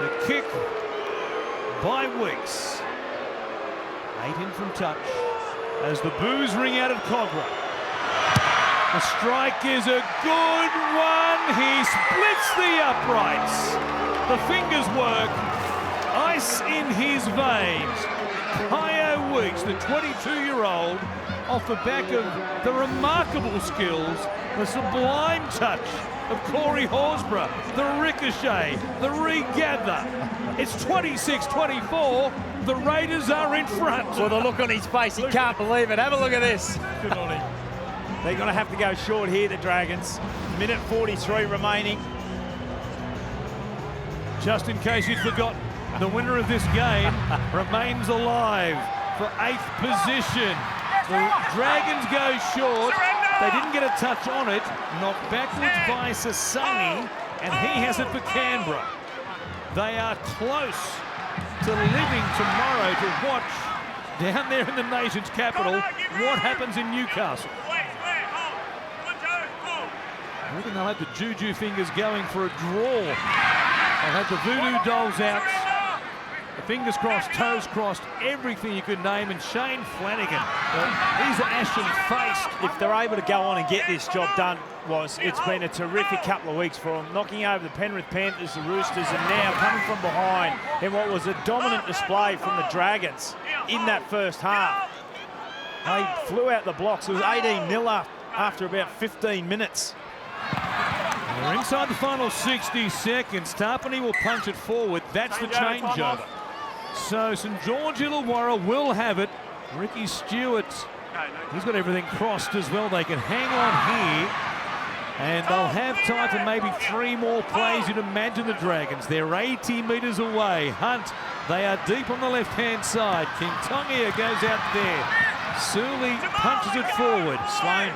The kick by Weeks. 8 in from touch as the boos ring out at Cogra. The strike is a good one. He splits the uprights. The fingers work. Ice in his veins. Kyo Weeks, the 22-year-old, off the back of the remarkable skills, the sublime touch of Corey Horsburgh, the ricochet, the regather. It's 26-24. The Raiders are in front. Well, the look on his face, he can't believe it. Have a look at this. Good on him. They're going to have to go short here, the Dragons. Minute 43 remaining. Just in case you'd forgotten, the winner of this game remains alive for 8th position. The Dragons go short. They didn't get a touch on it. Knocked backwards by Sasani, and he has it for Canberra. They are close to living tomorrow to watch down there in the nation's capital what happens in Newcastle. I reckon they'll have the juju fingers going for a draw. They'll have the voodoo dolls out. The fingers crossed, toes crossed, everything you could name. And Shane Flanagan, he's ashen-faced. If they're able to go on and get this job done, it's been a terrific couple of weeks for them. Knocking over the Penrith Panthers, the Roosters, and now coming from behind in what was a dominant display from the Dragons in that first half. They flew out the blocks. It was 18-0 after about 15 minutes. We're inside the final 60 seconds. Tarpany will punch it forward. That's the changeover. So St George Illawarra will have it. Ricky Stewart, he's got everything crossed as well. They can hang on here. And they'll have time for maybe 3 more plays. You'd imagine the Dragons. They're 80 metres away. Hunt, they are deep on the left-hand side. Kintongia goes out there. Sully punches it forward. Sloan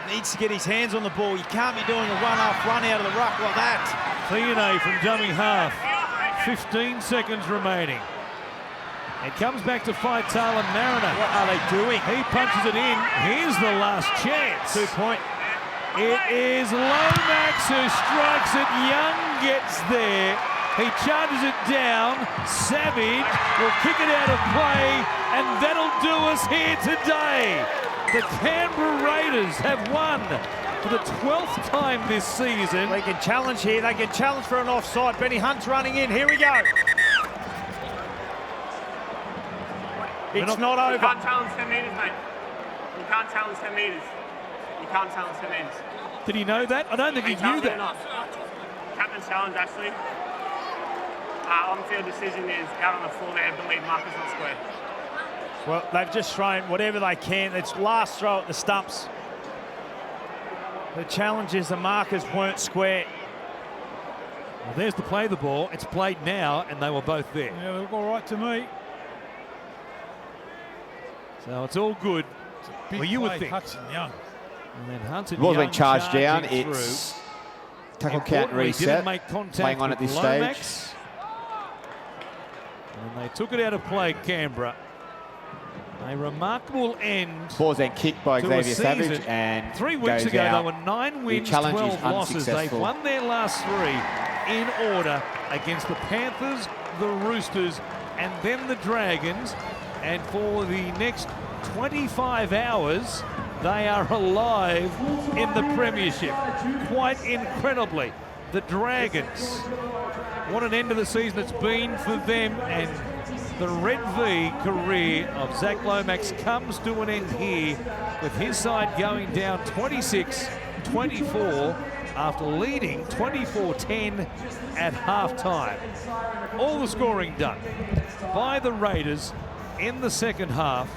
needs to get his hands on the ball. You can't be doing a one-off run out of the ruck like that. Fiona from dummy half. 15 seconds remaining. It comes back to Faitala Mariner. What are they doing? He punches it in. Here's the last chance. 2-point. It is Lomax who strikes it. Young gets there. He charges it down. Savage will kick it out of play, and that'll do us here today. The Canberra Raiders have won for the 12th time this season. They can challenge here. They can challenge for an offside. Benny Hunt's running in. Here we go. It's not over. You can't challenge 10 metres, mate. You can't challenge 10 metres. You can't challenge 10 metres. Did he know that? I don't think he knew that. Captain's challenge, actually. On-field decision is out on the floor there. I believe marker's not square. Well, they've just thrown whatever they can. It's last throw at the stumps. The challenge is the markers weren't square. Well, there's the play the ball. It's played now, and they were both there. Yeah, they look all right to me. So it's all good. Big Well, you would play, think. Hudson Young. And then Hudson The ball's Young been charged down. charging It's through. tackle count Importantly, reset. didn't make contact Playing on with at this Lomax. stage. And they took it out of play, Canberra. A remarkable end Pause and kick by to Xavier a season. Savage, and 3 weeks goes ago, out. they were 9 wins, challenge is 12 losses. They've unsuccessful. won their last 3 in order against the Panthers, the Roosters, and then the Dragons. And for the next 25 hours, they are alive in the Premiership. Quite incredibly, the Dragons. What an end of the season it's been for them, and the Red V career of Zach Lomax comes to an end here with his side going down 26-24 after leading 24-10 at halftime. All the scoring done by the Raiders in the second half.